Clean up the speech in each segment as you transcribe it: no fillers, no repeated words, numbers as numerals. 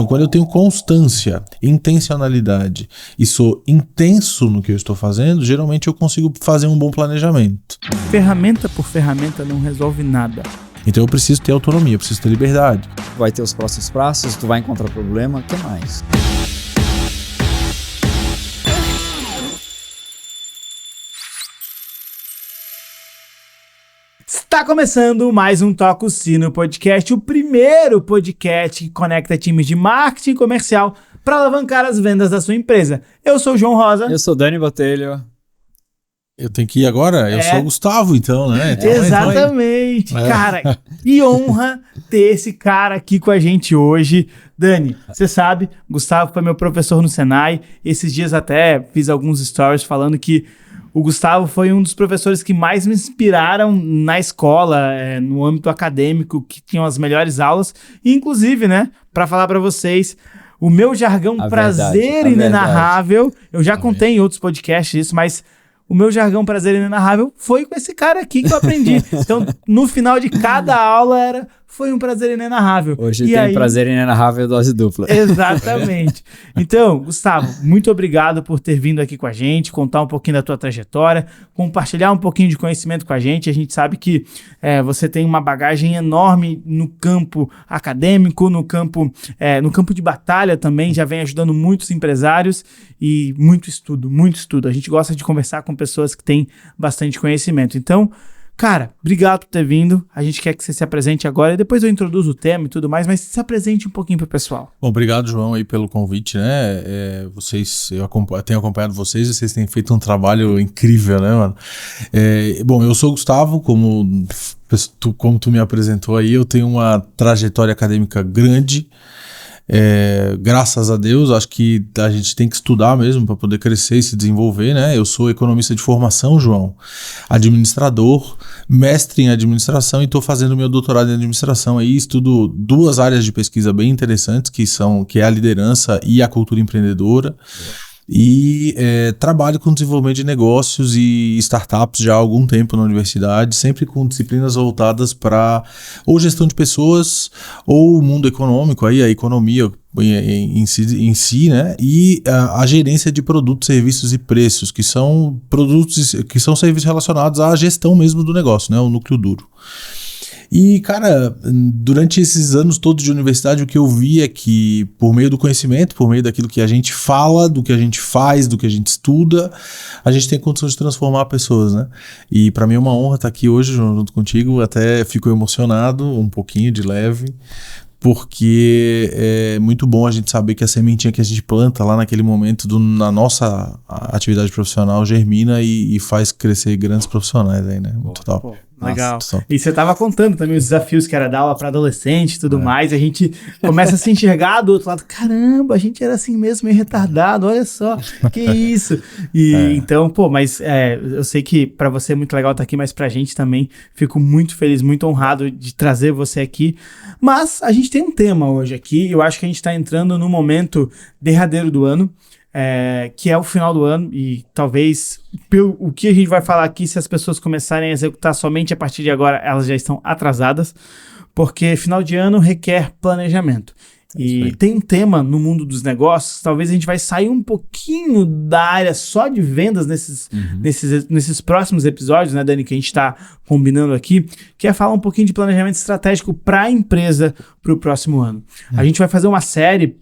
Então, quando eu tenho constância, intencionalidade e sou intenso no que eu estou fazendo, geralmente eu consigo fazer um bom planejamento. Ferramenta por ferramenta não resolve nada. Então eu preciso ter autonomia, eu preciso ter liberdade. Vai ter os próximos passos, tu vai encontrar problema, o que mais? Está começando mais um Toca o Sino Podcast, o primeiro podcast que conecta times de marketing comercial para alavancar as vendas da sua empresa. Eu sou o João Rosa. Eu sou Dani Botelho. Eu tenho que ir agora? Eu sou o Gustavo, então, né? Então, exatamente. Cara, que honra ter esse cara aqui com a gente hoje. Dani, você sabe, Gustavo foi meu professor no Senai. Esses dias até fiz alguns stories falando que o Gustavo foi um dos professores que mais me inspiraram na escola, no âmbito acadêmico, que tinham as melhores aulas. E, inclusive, né, para falar para vocês, o meu jargão prazer inenarrável, eu já contei em outros podcasts isso, mas o meu jargão prazer inenarrável foi com esse cara aqui que eu aprendi. Então, no final de cada aula foi um prazer inenarrável. Hoje tem prazer inenarrável dose dupla. Exatamente. Então, Gustavo, muito obrigado por ter vindo aqui com a gente, contar um pouquinho da tua trajetória, compartilhar um pouquinho de conhecimento com a gente. A gente sabe que você tem uma bagagem enorme no campo acadêmico, no campo de batalha também, já vem ajudando muitos empresários e muito estudo, muito estudo. A gente gosta de conversar com pessoas que têm bastante conhecimento. Então, cara, obrigado por ter vindo. A gente quer que você se apresente agora e depois eu introduzo o tema e tudo mais, mas se apresente um pouquinho pro pessoal. Bom, obrigado, João, aí pelo convite, né? Eu tenho acompanhado vocês e vocês têm feito um trabalho incrível, né, mano? Bom, eu sou o Gustavo, como tu me apresentou aí, eu tenho uma trajetória acadêmica grande. Graças a Deus, acho que a gente tem que estudar mesmo para poder crescer e se desenvolver, né? Eu sou economista de formação, João, administrador, mestre em administração e estou fazendo meu doutorado em administração aí, estudo duas áreas de pesquisa bem interessantes que é a liderança e a cultura empreendedora. E trabalho com desenvolvimento de negócios e startups já há algum tempo na universidade, sempre com disciplinas voltadas para ou gestão de pessoas ou o mundo econômico, aí a economia em si, né? E a gerência de produtos, serviços e preços, que são serviços relacionados à gestão mesmo do negócio, né? O núcleo duro. E, cara, durante esses anos todos de universidade, o que eu vi é que, por meio do conhecimento, por meio daquilo que a gente fala, do que a gente faz, do que a gente estuda, a gente tem condição de transformar pessoas, né? E para mim é uma honra estar aqui hoje, João, junto contigo. Até fico emocionado, um pouquinho de leve, porque é muito bom a gente saber que a sementinha que a gente planta lá naquele momento na nossa atividade profissional germina e faz crescer grandes profissionais aí, né? Muito top. Pô, legal. Nossa, e você estava contando também os desafios que era dar aula para adolescente e tudo mais, e a gente começa a se enxergar do outro lado, caramba, a gente era assim mesmo, meio retardado, olha só, que isso. E então, mas eu sei que para você é muito legal estar aqui, mas pra gente também fico muito feliz, muito honrado de trazer você aqui. Mas a gente tem um tema hoje aqui, eu acho que a gente está entrando no momento derradeiro do ano, que é o final do ano, e talvez o que a gente vai falar aqui, se as pessoas começarem a executar somente a partir de agora, elas já estão atrasadas, porque final de ano requer planejamento. E tem um tema no mundo dos negócios, talvez a gente vai sair um pouquinho da área só de vendas nesses próximos episódios, né, Dani, que a gente está combinando aqui, que é falar um pouquinho de planejamento estratégico para a empresa para o próximo ano. A gente vai fazer uma série,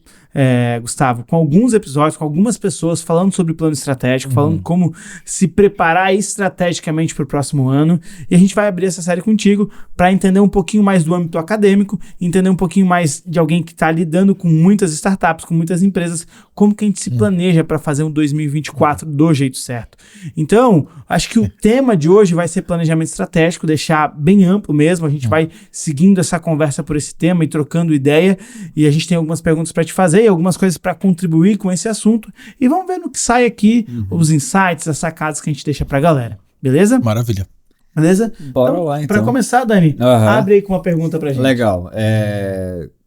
Gustavo, com alguns episódios, com algumas pessoas falando sobre plano estratégico, falando como se preparar estrategicamente para o próximo ano, e a gente vai abrir essa série contigo para entender um pouquinho mais do âmbito acadêmico, entender um pouquinho mais de alguém que está lidando com muitas startups, com muitas empresas, como que a gente se planeja para fazer um 2024 do jeito certo. Então, acho que o tema de hoje vai ser planejamento estratégico, deixar bem amplo mesmo, a gente vai seguindo essa conversa por esse tema e trocando ideia, e a gente tem algumas perguntas para te fazer, algumas coisas para contribuir com esse assunto, e vamos ver no que sai aqui, os insights, as sacadas que a gente deixa pra galera, beleza? Maravilha. Beleza? Bora lá, então. Pra começar, Dani, abre aí com uma pergunta pra gente. Legal.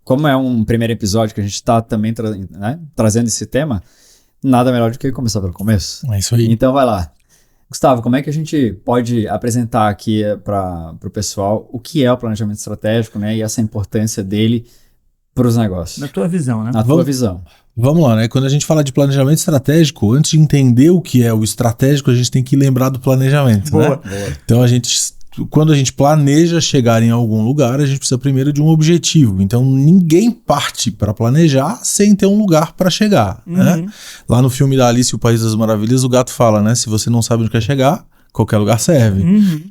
Como é um primeiro episódio que a gente tá também trazendo esse tema, nada melhor do que começar pelo começo. É isso aí. Então vai lá. Gustavo, como é que a gente pode apresentar aqui para o pessoal o que é o planejamento estratégico, né, e essa importância dele para os negócios. Na tua visão, né? Na tua visão. Vamos lá, né? Quando a gente fala de planejamento estratégico, antes de entender o que é o estratégico, a gente tem que lembrar do planejamento, Boa. né? Então quando a gente planeja chegar em algum lugar, a gente precisa primeiro de um objetivo. Então ninguém parte para planejar sem ter um lugar para chegar, né? Lá no filme da Alice e o País das Maravilhas, o gato fala, né? Se você não sabe onde quer chegar, qualquer lugar serve.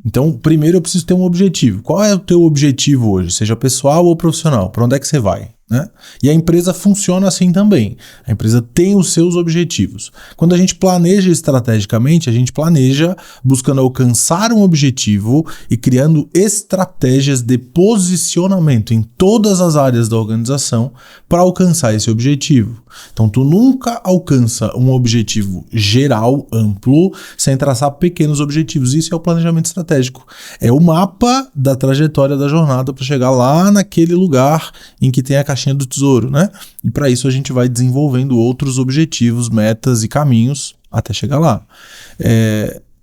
Então, primeiro eu preciso ter um objetivo. Qual é o teu objetivo hoje? Seja pessoal ou profissional? Para onde é que você vai? Né? E a empresa funciona assim também. A empresa tem os seus objetivos. Quando a gente planeja estrategicamente, a gente planeja buscando alcançar um objetivo e criando estratégias de posicionamento em todas as áreas da organização para alcançar esse objetivo. Então, tu nunca alcança um objetivo geral, amplo, sem traçar pequenos objetivos. Isso é o planejamento estratégico. É o mapa da trajetória da jornada para chegar lá naquele lugar em que tem a caixinha do tesouro, né? E para isso a gente vai desenvolvendo outros objetivos, metas e caminhos até chegar lá.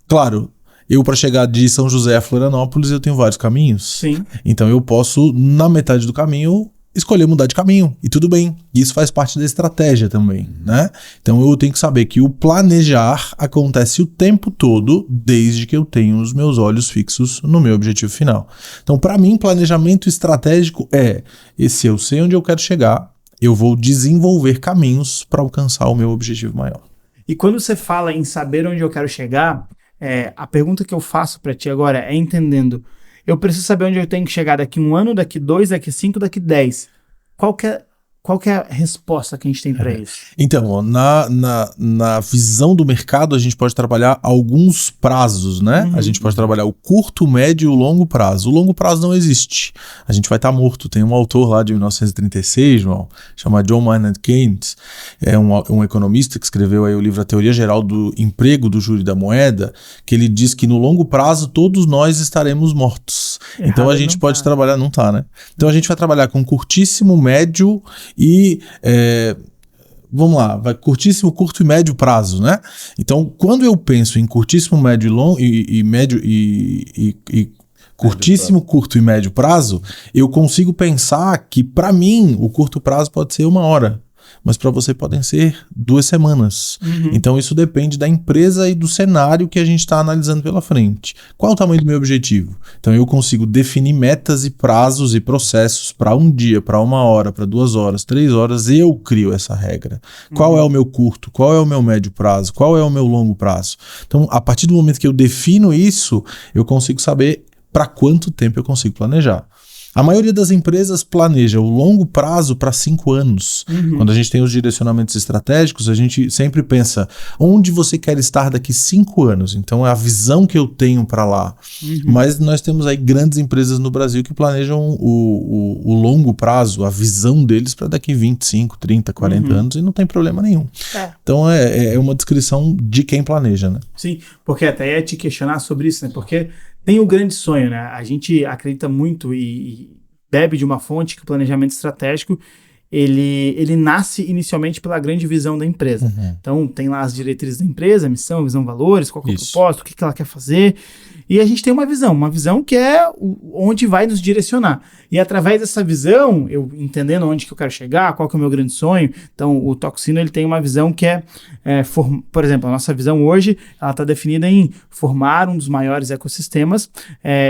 Claro, eu para chegar de São José a Florianópolis eu tenho vários caminhos. Sim. Então eu posso, na metade do caminho, escolher mudar de caminho, e tudo bem. Isso faz parte da estratégia também, né? Então eu tenho que saber que o planejar acontece o tempo todo, desde que eu tenho os meus olhos fixos no meu objetivo final. Então, para mim, planejamento estratégico se eu sei onde eu quero chegar, eu vou desenvolver caminhos para alcançar o meu objetivo maior. E quando você fala em saber onde eu quero chegar, a pergunta que eu faço para ti agora é entendendo, eu preciso saber onde eu tenho que chegar daqui 1 ano, daqui 2, daqui 5, daqui 10. Qual que é a resposta que a gente tem para isso? Então, na visão do mercado, a gente pode trabalhar alguns prazos, né? A gente pode trabalhar o curto, médio e o longo prazo. O longo prazo não existe. A gente vai estar morto. Tem um autor lá de 1936, João, chamado John Maynard Keynes, é um economista que escreveu aí o livro A Teoria Geral do Emprego, do Juro e da Moeda, que ele diz que no longo prazo todos nós estaremos mortos. Então a gente pode trabalhar, não tá, né? Então a gente vai trabalhar com curtíssimo, médio e vamos lá, vai curtíssimo, curto e médio prazo, né? Então, quando eu penso em curtíssimo, médio e longo e médio e curtíssimo, curto e médio prazo, eu consigo pensar que para mim o curto prazo pode ser 1 hora, mas para você podem ser 2 semanas. Então isso depende da empresa e do cenário que a gente está analisando pela frente. Qual é o tamanho do meu objetivo? Então eu consigo definir metas e prazos e processos para 1 dia, para 1 hora, para 2 horas, 3 horas, eu crio essa regra. Qual é o meu curto? Qual é o meu médio prazo? Qual é o meu longo prazo? Então, a partir do momento que eu defino isso, eu consigo saber para quanto tempo eu consigo planejar. A maioria das empresas planeja o longo prazo para 5 anos. Quando a gente tem os direcionamentos estratégicos, a gente sempre pensa onde você quer estar daqui 5 anos. Então é a visão que eu tenho para lá. Mas nós temos aí grandes empresas no Brasil que planejam o longo prazo, a visão deles para daqui 25, 30, 40 anos e não tem problema nenhum. Então é uma descrição de quem planeja, né? Sim, porque até ia te questionar sobre isso, né? Porque tem o grande sonho, né? A gente acredita muito e bebe de uma fonte que o planejamento estratégico ele nasce inicialmente pela grande visão da empresa. Então tem lá as diretrizes da empresa, missão, visão, valores, qual que é o propósito, o que ela quer fazer. E a gente tem uma visão que é onde vai nos direcionar. E através dessa visão, eu entendendo onde que eu quero chegar, qual que é o meu grande sonho, então o Toxino ele tem uma visão que por exemplo, a nossa visão hoje, ela está definida em formar um dos maiores ecossistemas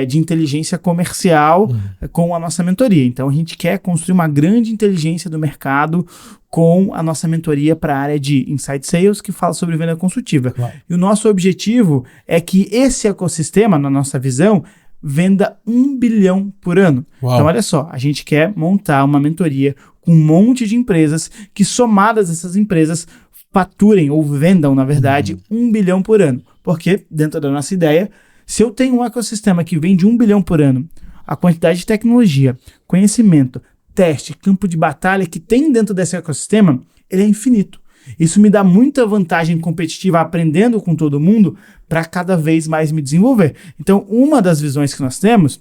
de inteligência comercial com a nossa mentoria. Então a gente quer construir uma grande inteligência do mercado com a nossa mentoria para a área de Inside Sales, que fala sobre venda consultiva. E o nosso objetivo é que esse ecossistema, na nossa visão, venda 1 bilhão por ano. Então, olha só, a gente quer montar uma mentoria com um monte de empresas que, somadas essas empresas, faturem ou vendam, na verdade, 1 bilhão por ano. Porque, dentro da nossa ideia, se eu tenho um ecossistema que vende 1 bilhão por ano, a quantidade de tecnologia, conhecimento, teste, campo de batalha que tem dentro desse ecossistema, ele é infinito. Isso me dá muita vantagem competitiva aprendendo com todo mundo para cada vez mais me desenvolver. Então, uma das visões que nós temos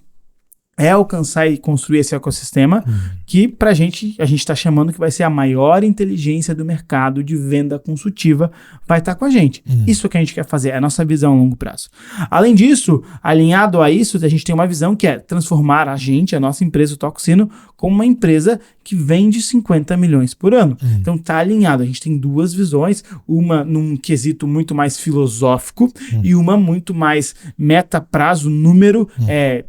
é alcançar e construir esse ecossistema que pra gente, a gente tá chamando que vai ser a maior inteligência do mercado de venda consultiva, vai estar com a gente. Isso que a gente quer fazer, é a nossa visão a longo prazo. Além disso, alinhado a isso, a gente tem uma visão que é transformar a gente, a nossa empresa, o Toca o Sino, como uma empresa que vende 50 milhões por ano. Então tá alinhado, a gente tem duas visões, uma num quesito muito mais filosófico e uma muito mais meta, prazo, número,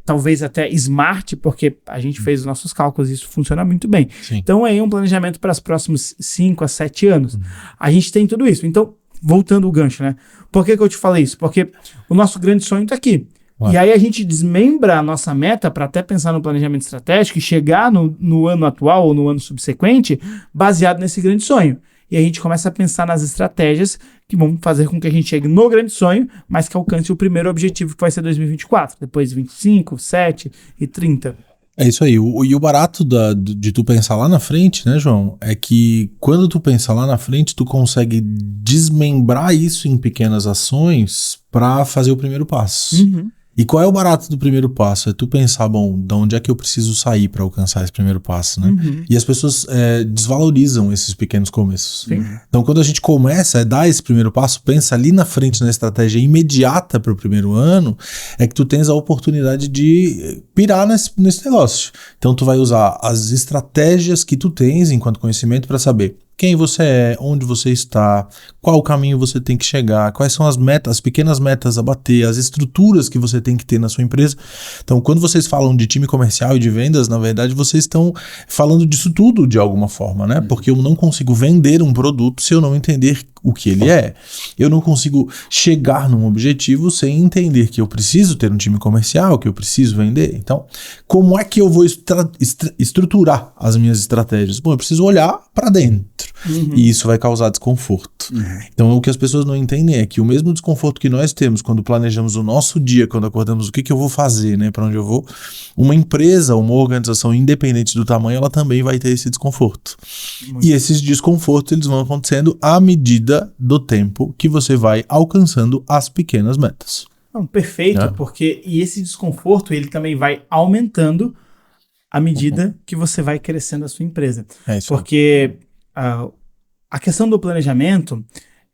talvez até smart, porque a gente fez os nossos cálculos e isso funciona muito bem. Sim. Então é um planejamento para os próximos 5 a 7 anos. A gente tem tudo isso. Então, voltando o gancho, né? Por que eu te falei isso? Porque o nosso grande sonho tá aqui. E aí a gente desmembra a nossa meta para até pensar no planejamento estratégico e chegar no ano atual ou no ano subsequente baseado nesse grande sonho. E a gente começa a pensar nas estratégias que vão fazer com que a gente chegue no grande sonho, mas que alcance o primeiro objetivo, que vai ser 2024, depois 25, 7 e 30. É isso aí. E o barato de tu pensar lá na frente, né, João, é que quando tu pensa lá na frente, tu consegue desmembrar isso em pequenas ações para fazer o primeiro passo. E qual é o barato do primeiro passo? É tu pensar, bom, de onde é que eu preciso sair para alcançar esse primeiro passo, né? E as pessoas desvalorizam esses pequenos começos. Sim. Então, quando a gente começa a dar esse primeiro passo, pensa ali na frente na estratégia imediata para o primeiro ano, é que tu tens a oportunidade de pirar nesse negócio. Então, tu vai usar as estratégias que tu tens enquanto conhecimento para saber quem você é, onde você está, qual caminho você tem que chegar, quais são as metas, as pequenas metas a bater, as estruturas que você tem que ter na sua empresa. Então, quando vocês falam de time comercial e de vendas, na verdade, vocês estão falando disso tudo de alguma forma, né? Porque eu não consigo vender um produto se eu não entender o que ele é. Eu não consigo chegar num objetivo sem entender que eu preciso ter um time comercial, que eu preciso vender. Então, como é que eu vou estruturar as minhas estratégias? Bom, eu preciso olhar para dentro. E isso vai causar desconforto. Então, o que as pessoas não entendem é que o mesmo desconforto que nós temos quando planejamos o nosso dia, quando acordamos, o que eu vou fazer, né, para onde eu vou, uma empresa, uma organização, independente do tamanho, ela também vai ter esse desconforto. E esses desconfortos, eles vão acontecendo à medida do tempo que você vai alcançando as pequenas metas. Não, perfeito, porque e esse desconforto, ele também vai aumentando à medida que você vai crescendo a sua empresa. É isso. Porque a questão do planejamento,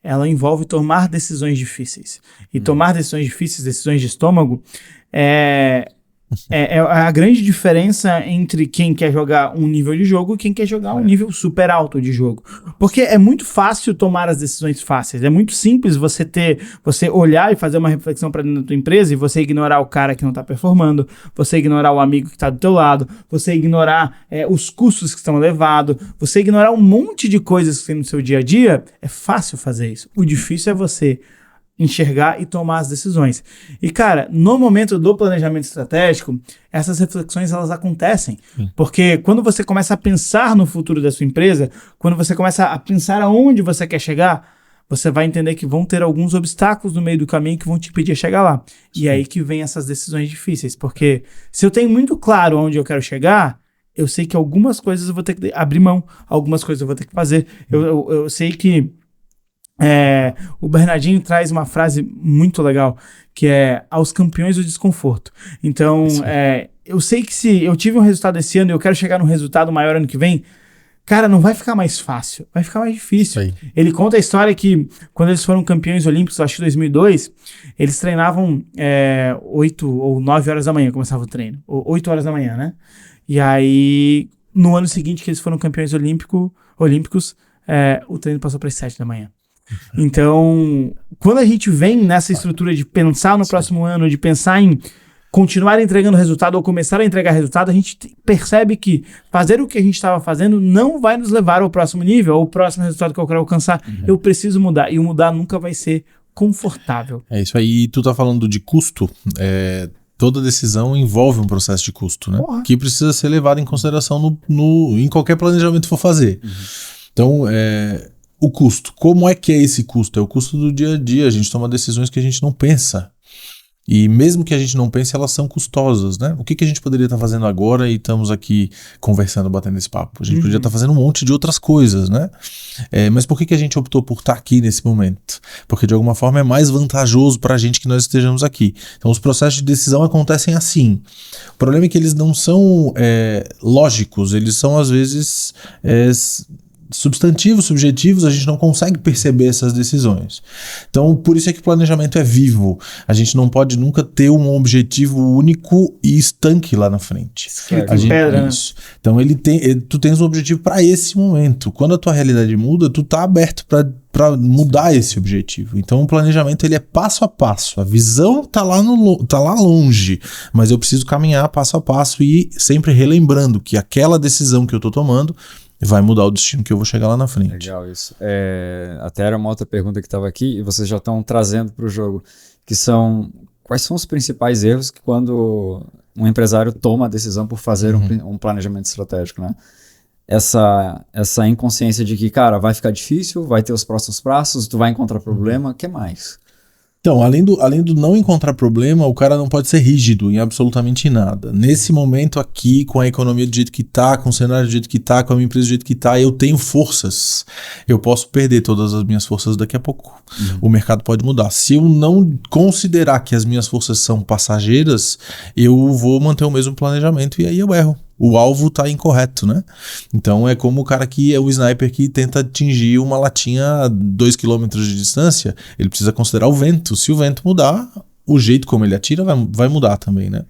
ela envolve tomar decisões difíceis. E tomar decisões difíceis, decisões de estômago, é a grande diferença entre quem quer jogar um nível de jogo e quem quer jogar um nível super alto de jogo. Porque é muito fácil tomar as decisões fáceis. É muito simples você olhar e fazer uma reflexão para dentro da tua empresa e você ignorar o cara que não está performando, você ignorar o amigo que está do teu lado, você ignorar os custos que estão elevados, você ignorar um monte de coisas que tem no seu dia a dia. É fácil fazer isso. O difícil é você enxergar e tomar as decisões. E, cara, no momento do planejamento estratégico, essas reflexões, elas acontecem. Porque quando você começa a pensar no futuro da sua empresa, quando você começa a pensar aonde você quer chegar, você vai entender que vão ter alguns obstáculos no meio do caminho que vão te impedir de chegar lá. E é aí que vem essas decisões difíceis. Porque se eu tenho muito claro onde eu quero chegar, eu sei que algumas coisas eu vou ter que abrir mão, algumas coisas eu vou ter que fazer. Eu sei que o Bernardinho traz uma frase muito legal, que é aos campeões do desconforto. Então, eu sei que se eu tive um resultado esse ano e eu quero chegar num resultado maior ano que vem, cara, não vai ficar mais fácil, vai ficar mais difícil. Ele conta a história que quando eles foram campeões olímpicos, acho que em 2002, eles treinavam 8 ou 9 horas da manhã, começava o treino, 8 horas da manhã, né? E aí, no ano seguinte que eles foram campeões olímpicos, o treino passou para as 7 da manhã. Então, quando a gente vem nessa estrutura de pensar no próximo ano, de pensar em continuar entregando resultado ou começar a entregar resultado, a gente percebe que fazer o que a gente estava fazendo não vai nos levar ao próximo nível, ao próximo resultado que eu quero alcançar. Eu preciso mudar, e o mudar nunca vai ser confortável. É isso aí. E tu tá falando de custo, toda decisão envolve um processo de custo, né? Que precisa ser levado em consideração em qualquer planejamento que for fazer. Então, o custo. Como é que é esse custo? É o custo do dia a dia. A gente toma decisões que a gente não pensa. E mesmo que a gente não pense, elas são custosas, né? O que a gente poderia estar fazendo agora e estamos aqui conversando, batendo esse papo? A gente podia estar fazendo um monte de outras coisas, né? Mas por que a gente optou por estar aqui nesse momento? Porque de alguma forma é mais vantajoso para a gente que nós estejamos aqui. Então os processos de decisão acontecem assim. O problema é que eles não são lógicos, eles são às vezes substantivos, subjetivos, a gente não consegue perceber essas decisões. Então, por isso é que o planejamento é vivo. A gente não pode nunca ter um objetivo único e estanque lá na frente. Isso. Então, tu tens um objetivo para esse momento. Quando a tua realidade muda, tu tá aberto para mudar esse objetivo. Então, o planejamento ele é passo a passo. A visão tá lá longe, mas eu preciso caminhar passo a passo e sempre relembrando que aquela decisão que eu tô tomando vai mudar o destino que eu vou chegar lá na frente. Legal isso. Até era uma outra pergunta que estava aqui e vocês já estão trazendo para o jogo, que são quais são os principais erros que quando um empresário toma a decisão por fazer um planejamento estratégico, né? Essa inconsciência de que, cara, vai ficar difícil, vai ter os próximos passos, tu vai encontrar problema, o que mais? Então, além do não encontrar problema, o cara não pode ser rígido em absolutamente nada. Nesse momento aqui, com a economia do jeito que tá, com o cenário do jeito que tá, com a minha empresa do jeito que tá, eu tenho forças. Eu posso perder todas as minhas forças daqui a pouco. O mercado pode mudar. Se eu não considerar que as minhas forças são passageiras, eu vou manter o mesmo planejamento e aí eu erro. O alvo tá incorreto, né? Então é como o cara que é o sniper que tenta atingir uma latinha a 2 km de distância, ele precisa considerar o vento. Se o vento mudar, o jeito como ele atira vai mudar também, né?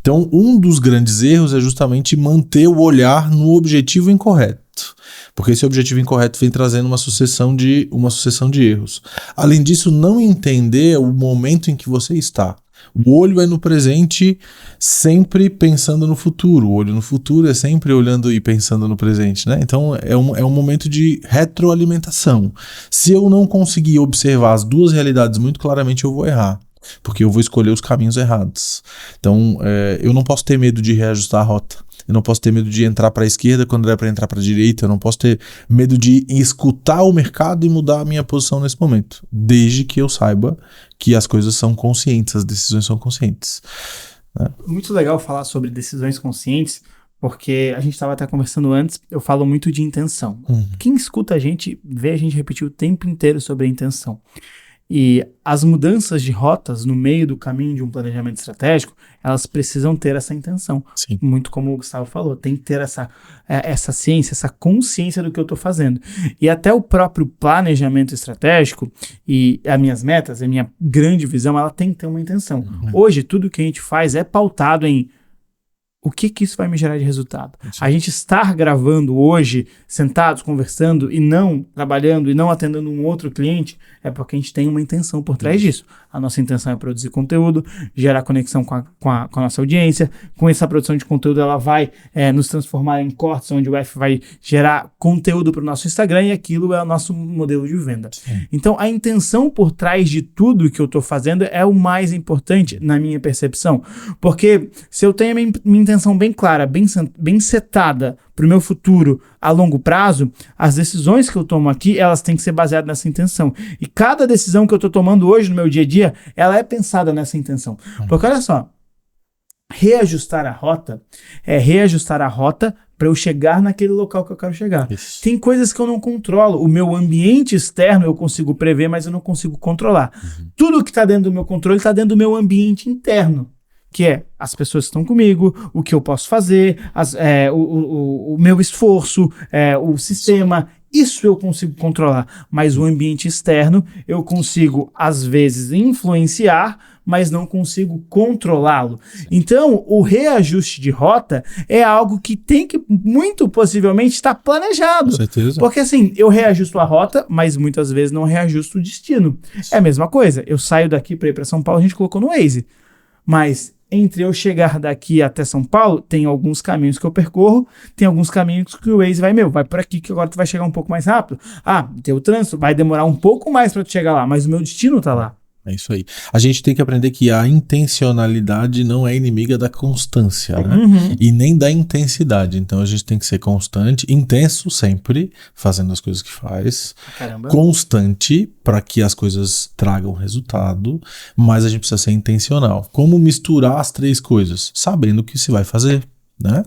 Então um dos grandes erros é justamente manter o olhar no objetivo incorreto. Porque esse objetivo incorreto vem trazendo uma sucessão de erros. Além disso, não entender o momento em que você está. O olho é no presente, sempre pensando no futuro. O olho no futuro é sempre olhando e pensando no presente, né? Então é um momento de retroalimentação. Se eu não conseguir observar as duas realidades muito claramente, eu vou errar. Porque eu vou escolher os caminhos errados. Então eu não posso ter medo de reajustar a rota. Eu não posso ter medo de entrar para a esquerda quando é para entrar para a direita. Eu não posso ter medo de escutar o mercado e mudar a minha posição nesse momento. Desde que eu saiba que as coisas são conscientes, as decisões são conscientes. Né? Muito legal falar sobre decisões conscientes, porque a gente estava até conversando antes, eu falo muito de intenção. Quem escuta a gente, vê a gente repetir o tempo inteiro sobre a intenção. E as mudanças de rotas no meio do caminho de um planejamento estratégico, elas precisam ter essa intenção. Sim. Muito como o Gustavo falou, tem que ter essa ciência, essa consciência do que eu estou fazendo. E até o próprio planejamento estratégico e as minhas metas, a minha grande visão, ela tem que ter uma intenção. Hoje, tudo que a gente faz é pautado em o que isso vai me gerar de resultado? Sim. A gente estar gravando hoje, sentados, conversando e não trabalhando e não atendendo um outro cliente, é porque a gente tem uma intenção por trás disso. A nossa intenção é produzir conteúdo, gerar conexão com a nossa audiência. Com essa produção de conteúdo, ela vai nos transformar em cortes, onde o F vai gerar conteúdo para o nosso Instagram e aquilo é o nosso modelo de venda. Sim. Então, a intenção por trás de tudo que eu estou fazendo é o mais importante na minha percepção. Porque se eu tenho a minha intenção bem clara, bem setada para o meu futuro a longo prazo, as decisões que eu tomo aqui, elas têm que ser baseadas nessa intenção. E cada decisão que eu estou tomando hoje no meu dia a dia, ela é pensada nessa intenção. Porque olha só, reajustar a rota é reajustar a rota para eu chegar naquele local que eu quero chegar. Isso. Tem coisas que eu não controlo. O meu ambiente externo eu consigo prever, mas eu não consigo controlar. Tudo que está dentro do meu controle está dentro do meu ambiente interno. Que é as pessoas que estão comigo, o que eu posso fazer, o meu esforço, o sistema, isso eu consigo controlar. Mas o ambiente externo eu consigo, às vezes, influenciar, mas não consigo controlá-lo. Então, o reajuste de rota é algo que tem que, muito possivelmente, estar planejado. Com certeza. Porque assim, eu reajusto a rota, mas muitas vezes não reajusto o destino. É a mesma coisa. Eu saio daqui para ir para São Paulo, a gente colocou no Waze. Mas entre eu chegar daqui até São Paulo, tem alguns caminhos que eu percorro, tem alguns caminhos que o Waze vai por aqui que agora tu vai chegar um pouco mais rápido. Tem o trânsito, vai demorar um pouco mais para tu chegar lá, mas o meu destino tá lá. É isso aí. A gente tem que aprender que a intencionalidade não é inimiga da constância, né? E nem da intensidade. Então a gente tem que ser constante, intenso sempre, fazendo as coisas que faz. Caramba. Constante para que as coisas tragam resultado, mas a gente precisa ser intencional. Como misturar as três coisas? Sabendo o que se vai fazer. Né?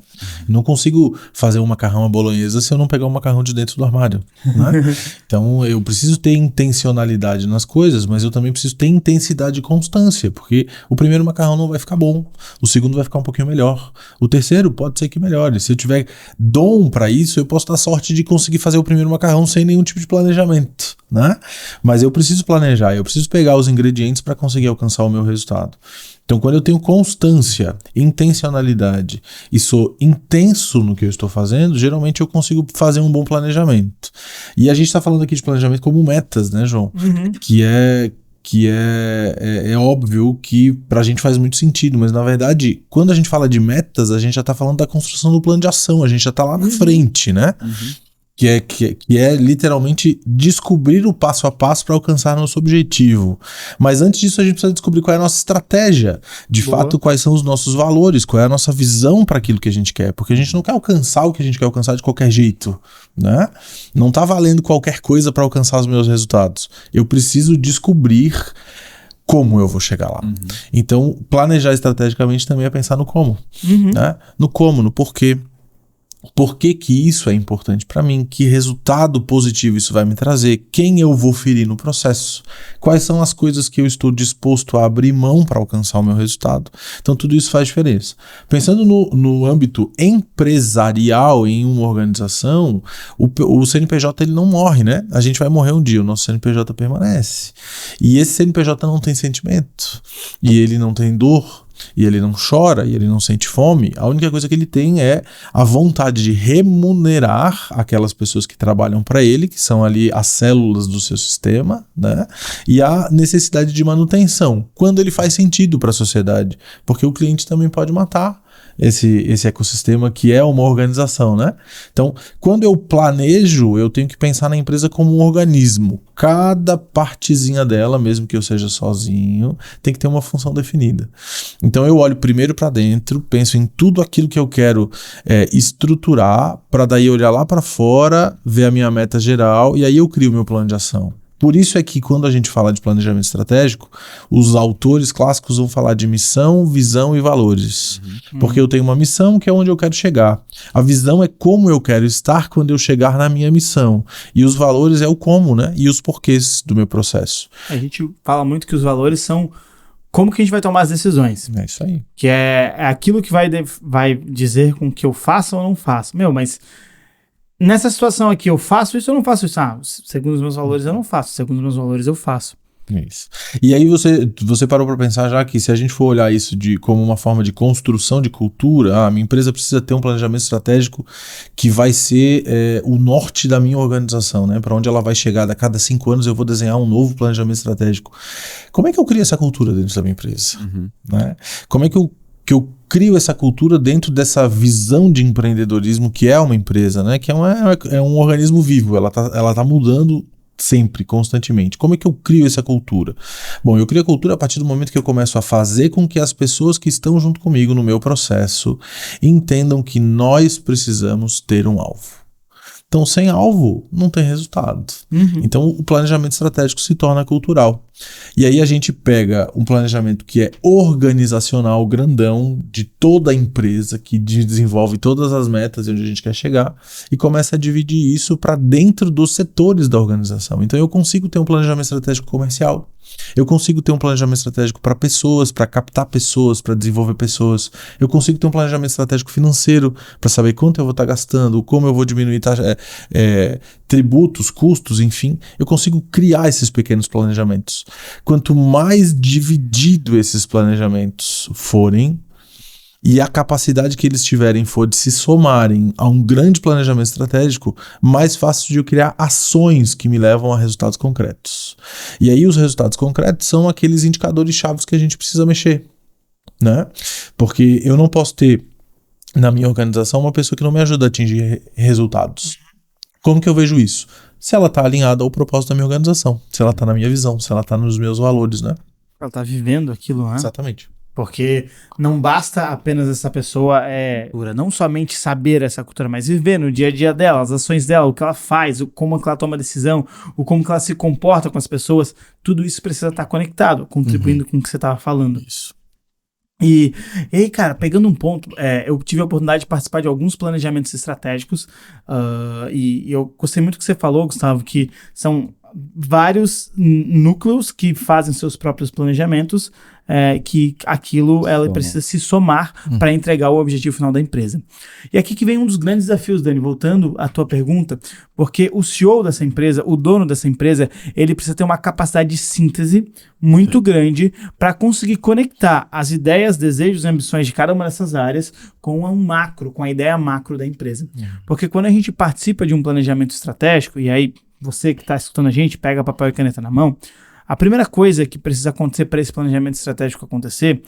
Não consigo fazer um macarrão à bolonhesa se eu não pegar um macarrão de dentro do armário, né? Então eu preciso ter intencionalidade nas coisas, mas eu também preciso ter intensidade e constância, porque o primeiro macarrão não vai ficar bom, o segundo vai ficar um pouquinho melhor, o terceiro pode ser que melhore. Se eu tiver dom para isso, eu posso dar sorte de conseguir fazer o primeiro macarrão sem nenhum tipo de planejamento, né? Mas eu preciso planejar, eu preciso pegar os ingredientes para conseguir alcançar o meu resultado. Então, quando eu tenho constância, intencionalidade e sou intenso no que eu estou fazendo, geralmente eu consigo fazer um bom planejamento. E a gente está falando aqui de planejamento como metas, né, João? Que é óbvio que pra gente faz muito sentido, mas na verdade, quando a gente fala de metas, a gente já tá falando da construção do plano de ação, a gente já tá lá na frente, né? Que é literalmente descobrir o passo a passo para alcançar nosso objetivo. Mas antes disso, a gente precisa descobrir qual é a nossa estratégia. De fato, quais são os nossos valores, qual é a nossa visão para aquilo que a gente quer. Porque a gente não quer alcançar o que a gente quer alcançar de qualquer jeito, né? Não tá valendo qualquer coisa para alcançar os meus resultados. Eu preciso descobrir como eu vou chegar lá. Então, planejar estrategicamente também é pensar no como. Né? No como, no porquê. Por que que isso é importante para mim? Que resultado positivo isso vai me trazer? Quem eu vou ferir no processo? Quais são as coisas que eu estou disposto a abrir mão para alcançar o meu resultado? Então tudo isso faz diferença. Pensando no âmbito empresarial em uma organização, o CNPJ ele não morre, né? A gente vai morrer um dia, o nosso CNPJ permanece. E esse CNPJ não tem sentimento, e ele não tem dor, e ele não chora, e ele não sente fome. A única coisa que ele tem é a vontade de remunerar aquelas pessoas que trabalham para ele, que são ali as células do seu sistema, né? E a necessidade de manutenção, quando ele faz sentido para a sociedade, porque o cliente também pode matar esse ecossistema que é uma organização, né? Então, quando eu planejo, eu tenho que pensar na empresa como um organismo. Cada partezinha dela, mesmo que eu seja sozinho, tem que ter uma função definida. Então, eu olho primeiro para dentro, penso em tudo aquilo que eu quero estruturar, para daí olhar lá para fora, ver a minha meta geral, e aí eu crio o meu plano de ação. Por isso é que quando a gente fala de planejamento estratégico, os autores clássicos vão falar de missão, visão e valores. Porque eu tenho uma missão que é onde eu quero chegar. A visão é como eu quero estar quando eu chegar na minha missão. E os valores é o como, né? E os porquês do meu processo. A gente fala muito que os valores são como que a gente vai tomar as decisões. É isso aí. Que é aquilo que vai dizer com que eu faça ou não faça. Mas nessa situação aqui, eu faço isso ou não faço isso? Segundo os meus valores, eu não faço. Segundo os meus valores, eu faço. Isso. E aí você parou para pensar já que se a gente for olhar isso como uma forma de construção de cultura, a minha empresa precisa ter um planejamento estratégico que vai ser o norte da minha organização, né? Para onde ela vai chegar. A cada 5 anos eu vou desenhar um novo planejamento estratégico. Como é que eu crio essa cultura dentro da minha empresa? Né? Como é que eu crio essa cultura dentro dessa visão de empreendedorismo que é uma empresa, né? Que é um organismo vivo, ela tá mudando sempre, constantemente. Como é que eu crio essa cultura? Bom, eu crio a cultura a partir do momento que eu começo a fazer com que as pessoas que estão junto comigo no meu processo entendam que nós precisamos ter um alvo. Então, sem alvo, não tem resultado. Então, o planejamento estratégico se torna cultural. E aí a gente pega um planejamento que é organizacional, grandão, de toda a empresa, que desenvolve todas as metas e onde a gente quer chegar, e começa a dividir isso para dentro dos setores da organização. Então, eu consigo ter um planejamento estratégico comercial, eu consigo ter um planejamento estratégico para pessoas, para captar pessoas, para desenvolver pessoas. Eu consigo ter um planejamento estratégico financeiro para saber quanto eu vou estar gastando, como eu vou diminuir tributos, custos, enfim. Eu consigo criar esses pequenos planejamentos. Quanto mais dividido esses planejamentos forem, e a capacidade que eles tiverem for de se somarem a um grande planejamento estratégico, mais fácil de eu criar ações que me levam a resultados concretos. E aí os resultados concretos são aqueles indicadores chaves que a gente precisa mexer, né? Porque eu não posso ter na minha organização uma pessoa que não me ajuda a atingir resultados. Como que eu vejo isso? Se ela tá alinhada ao propósito da minha organização, se ela tá na minha visão, se ela tá nos meus valores, né? Ela tá vivendo aquilo, né? Exatamente. Porque não basta apenas essa pessoa não somente saber essa cultura, mas viver no dia a dia dela, as ações dela, o que ela faz, como que ela toma decisão, como que ela se comporta com as pessoas, tudo isso precisa estar conectado, contribuindo com o que você estava falando. Isso. E aí, cara, pegando um ponto, eu tive a oportunidade de participar de alguns planejamentos estratégicos e eu gostei muito do que você falou, Gustavo, que são vários núcleos que fazem seus próprios planejamentos, que aquilo ela precisa se somar para entregar o objetivo final da empresa. E aqui que vem um dos grandes desafios, Dani, voltando à tua pergunta, porque o CEO dessa empresa, o dono dessa empresa, ele precisa ter uma capacidade de síntese muito grande para conseguir conectar as ideias, desejos e ambições de cada uma dessas áreas com um macro, com a ideia macro da empresa. Porque quando a gente participa de um planejamento estratégico, e aí você que está escutando a gente, pega papel e caneta na mão, a primeira coisa que precisa acontecer para esse planejamento estratégico acontecer,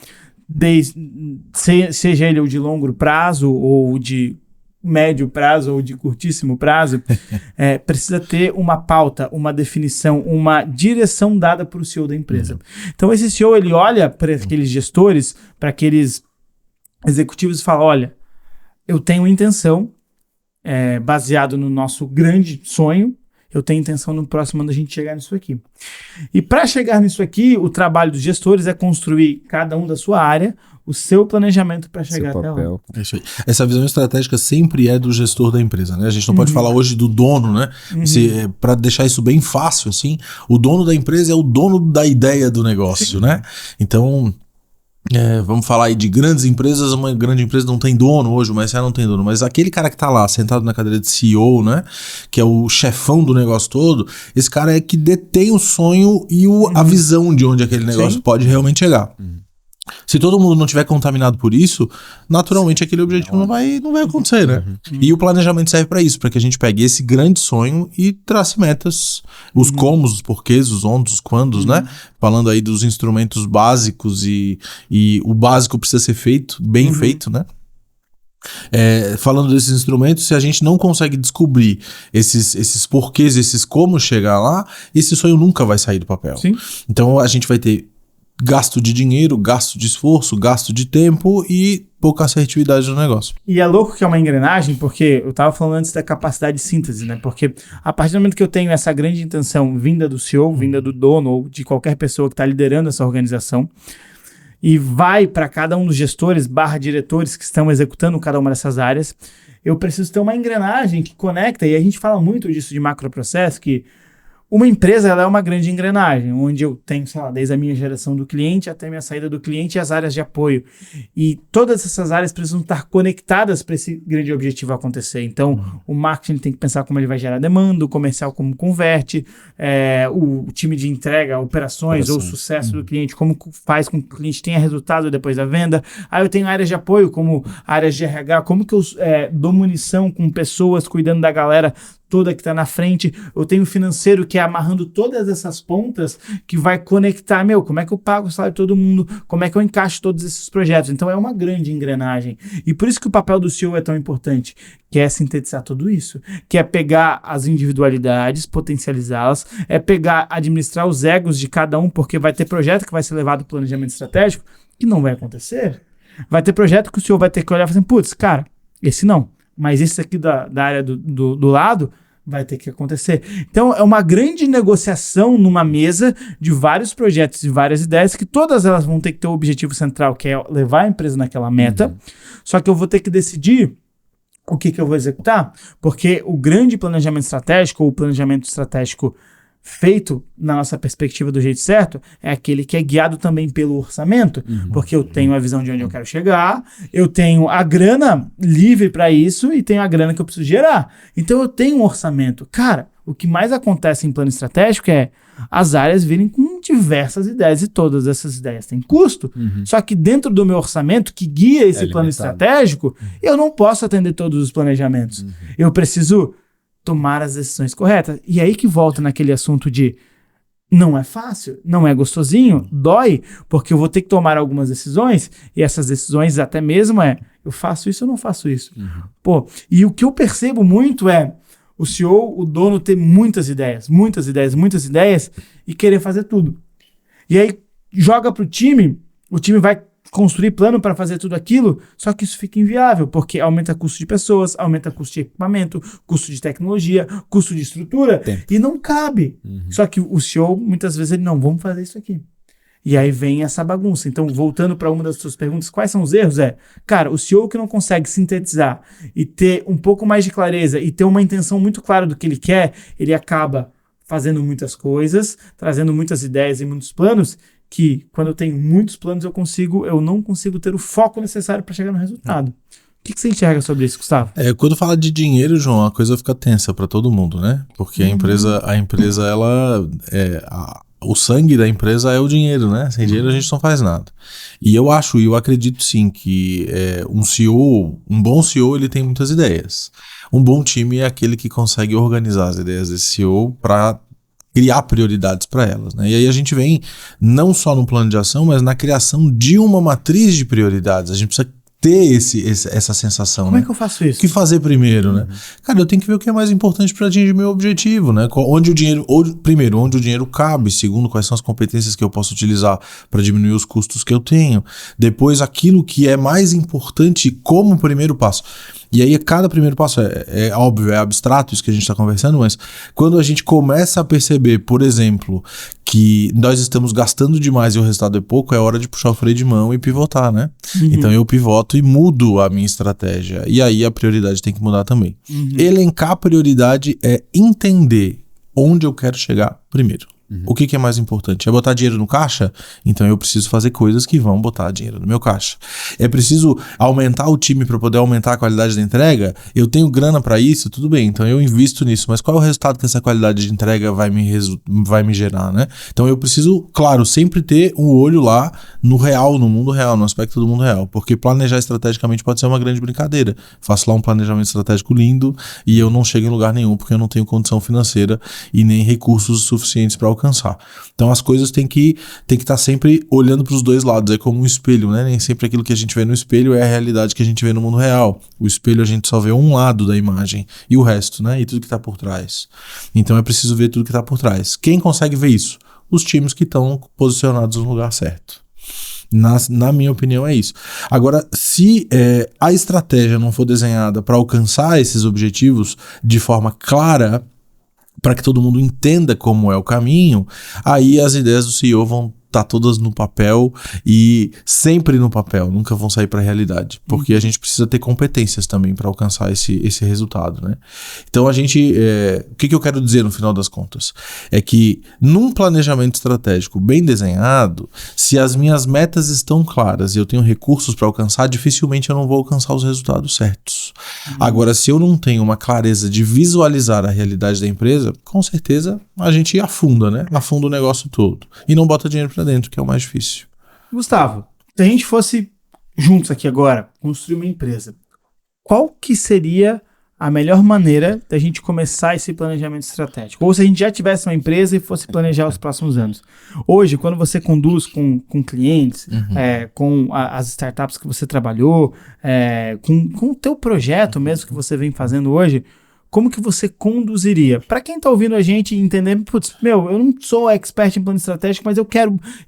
seja ele de longo prazo, ou de médio prazo, ou de curtíssimo prazo, precisa ter uma pauta, uma definição, uma direção dada para o CEO da empresa. Então esse CEO, ele olha para aqueles gestores, para aqueles executivos e fala, olha, eu tenho intenção, baseado no nosso grande sonho, eu tenho intenção no próximo ano a gente chegar nisso aqui. E para chegar nisso aqui, o trabalho dos gestores é construir, cada um da sua área, o seu planejamento para chegar até lá. É isso aí. Essa visão estratégica sempre é do gestor da empresa, né? A gente não pode falar hoje do dono, né? Para deixar isso bem fácil, assim, o dono da empresa é o dono da ideia do negócio, né? Então, vamos falar aí de grandes empresas. Uma grande empresa não tem dono hoje, mas não tem dono. Mas aquele cara que tá lá, sentado na cadeira de CEO, né? Que é o chefão do negócio todo, esse cara é que detém o sonho e a visão de onde aquele negócio pode realmente chegar. Se todo mundo não tiver contaminado por isso, naturalmente aquele objetivo não vai acontecer, né? E o planejamento serve para isso, para que a gente pegue esse grande sonho e trace metas, os comos, os porquês, os ondos, os quandos, né? Falando aí dos instrumentos básicos e o básico precisa ser feito, bem feito, né? Falando desses instrumentos, se a gente não consegue descobrir esses porquês, esses como chegar lá, esse sonho nunca vai sair do papel. Sim. Então a gente vai ter gasto de dinheiro, gasto de esforço, gasto de tempo e pouca assertividade no negócio. E é louco que é uma engrenagem, porque eu estava falando antes da capacidade de síntese, né? Porque a partir do momento que eu tenho essa grande intenção vinda do CEO, vinda do dono ou de qualquer pessoa que está liderando essa organização, e vai para cada um dos gestores / diretores que estão executando cada uma dessas áreas, eu preciso ter uma engrenagem que conecta, e a gente fala muito disso de macroprocesso, que uma empresa, ela é uma grande engrenagem, onde eu tenho, sei lá, desde a minha geração do cliente até a minha saída do cliente e as áreas de apoio. E todas essas áreas precisam estar conectadas para esse grande objetivo acontecer. Então, o marketing tem que pensar como ele vai gerar demanda, o comercial como converte, o time de entrega, operações ou sucesso do cliente, como faz com que o cliente tenha resultado depois da venda. Aí eu tenho áreas de apoio, como áreas de RH, como que eu dou munição com pessoas cuidando da galera toda que está na frente. Eu tenho o financeiro, que é amarrando todas essas pontas, que vai conectar, como é que eu pago o salário de todo mundo, como é que eu encaixo todos esses projetos. Então é uma grande engrenagem. E por isso que o papel do CEO é tão importante, que é sintetizar tudo isso, que é pegar as individualidades, potencializá-las, é pegar, administrar os egos de cada um, porque vai ter projeto que vai ser levado ao planejamento estratégico, que não vai acontecer. Vai ter projeto que o CEO vai ter que olhar e falar assim, putz, cara, esse não. Mas esse aqui da área do lado vai ter que acontecer. Então, é uma grande negociação numa mesa de vários projetos e várias ideias, que todas elas vão ter que ter o objetivo central, que é levar a empresa naquela meta. Só que eu vou ter que decidir o que eu vou executar, porque o grande planejamento estratégico, ou o planejamento estratégico feito na nossa perspectiva do jeito certo, é aquele que é guiado também pelo orçamento, porque eu tenho a visão de onde eu quero chegar, eu tenho a grana livre para isso e tenho a grana que eu preciso gerar. Então eu tenho um orçamento. Cara, o que mais acontece em plano estratégico é as áreas virem com diversas ideias e todas essas ideias têm custo. Só que dentro do meu orçamento que guia esse plano estratégico, eu não posso atender todos os planejamentos. Eu preciso tomar as decisões corretas. E aí que volta naquele assunto de não é fácil, não é gostosinho, dói, porque eu vou ter que tomar algumas decisões, e essas decisões até mesmo eu faço isso ou não faço isso? E o que eu percebo muito o CEO, o dono, ter muitas ideias e querer fazer tudo. E aí joga pro time, o time vai construir plano para fazer tudo aquilo, só que isso fica inviável, porque aumenta custo de pessoas, aumenta custo de equipamento, custo de tecnologia, custo de estrutura, e não cabe. Só que o CEO, muitas vezes, ele não, vamos fazer isso aqui. E aí vem essa bagunça. Então, voltando para uma das suas perguntas, quais são os erros? Cara, o CEO que não consegue sintetizar e ter um pouco mais de clareza e ter uma intenção muito clara do que ele quer, ele acaba fazendo muitas coisas, trazendo muitas ideias e muitos planos, que quando eu tenho muitos planos eu não consigo ter o foco necessário para chegar no resultado. O que você enxerga sobre isso, Gustavo? Quando fala de dinheiro, João, a coisa fica tensa para todo mundo, né? Porque a empresa ela o sangue da empresa é o dinheiro, né? Sem dinheiro a gente não faz nada. E eu acredito sim que um bom CEO, ele tem muitas ideias. Um bom time é aquele que consegue organizar as ideias desse CEO para criar prioridades para elas, né? E aí a gente vem não só no plano de ação, mas na criação de uma matriz de prioridades. A gente precisa ter essa sensação. Como é que eu faço isso? O que fazer primeiro, né? Cara, eu tenho que ver o que é mais importante para atingir meu objetivo, né? Onde o dinheiro cabe. Segundo, quais são as competências que eu posso utilizar para diminuir os custos que eu tenho. Depois, aquilo que é mais importante como primeiro passo. E aí, cada primeiro passo é óbvio, é abstrato isso que a gente está conversando, mas quando a gente começa a perceber, por exemplo, que nós estamos gastando demais e o resultado é pouco, é hora de puxar o freio de mão e pivotar, né? Então eu pivoto e mudo a minha estratégia. E aí a prioridade tem que mudar também. Elencar a prioridade é entender onde eu quero chegar primeiro. O que é mais importante? É botar dinheiro no caixa? Então eu preciso fazer coisas que vão botar dinheiro no meu caixa. É preciso aumentar o time para poder aumentar a qualidade da entrega? Eu tenho grana para isso? Tudo bem, então eu invisto nisso. Mas qual é o resultado que essa qualidade de entrega vai me gerar, né? Então eu preciso, claro, sempre ter um olho lá no real, no mundo real, no aspecto do mundo real. Porque planejar estrategicamente pode ser uma grande brincadeira. Faço lá um planejamento estratégico lindo e eu não chego em lugar nenhum porque eu não tenho condição financeira e nem recursos suficientes para alcançar. Então as coisas têm que estar sempre olhando para os dois lados, é como um espelho, né? Nem sempre aquilo que a gente vê no espelho é a realidade que a gente vê no mundo real. O espelho a gente só vê um lado da imagem e o resto, né? E tudo que está por trás. Então é preciso ver tudo que está por trás. Quem consegue ver isso? Os times que estão posicionados no lugar certo. Na minha opinião é isso. Agora, se a estratégia não for desenhada para alcançar esses objetivos de forma clara, para que todo mundo entenda como é o caminho, aí as ideias do CEO vão estar todas no papel e sempre no papel, nunca vão sair para a realidade, porque a gente precisa ter competências também para alcançar esse resultado, né? Então a gente, o que eu quero dizer no final das contas? É que num planejamento estratégico bem desenhado, se as minhas metas estão claras e eu tenho recursos para alcançar, dificilmente eu não vou alcançar os resultados certos. Agora, se eu não tenho uma clareza de visualizar a realidade da empresa, com certeza a gente afunda, né? Afunda o negócio todo e não bota dinheiro para dentro, que é o mais difícil. Gustavo, se a gente fosse juntos aqui agora, construir uma empresa, qual que seria a melhor maneira da gente começar esse planejamento estratégico? Ou se a gente já tivesse uma empresa e fosse planejar os próximos anos. Hoje, quando você conduz com clientes, com as startups que você trabalhou, com o teu projeto mesmo que você vem fazendo hoje, como que você conduziria? Para quem está ouvindo a gente e entendendo, eu não sou expert em plano estratégico, mas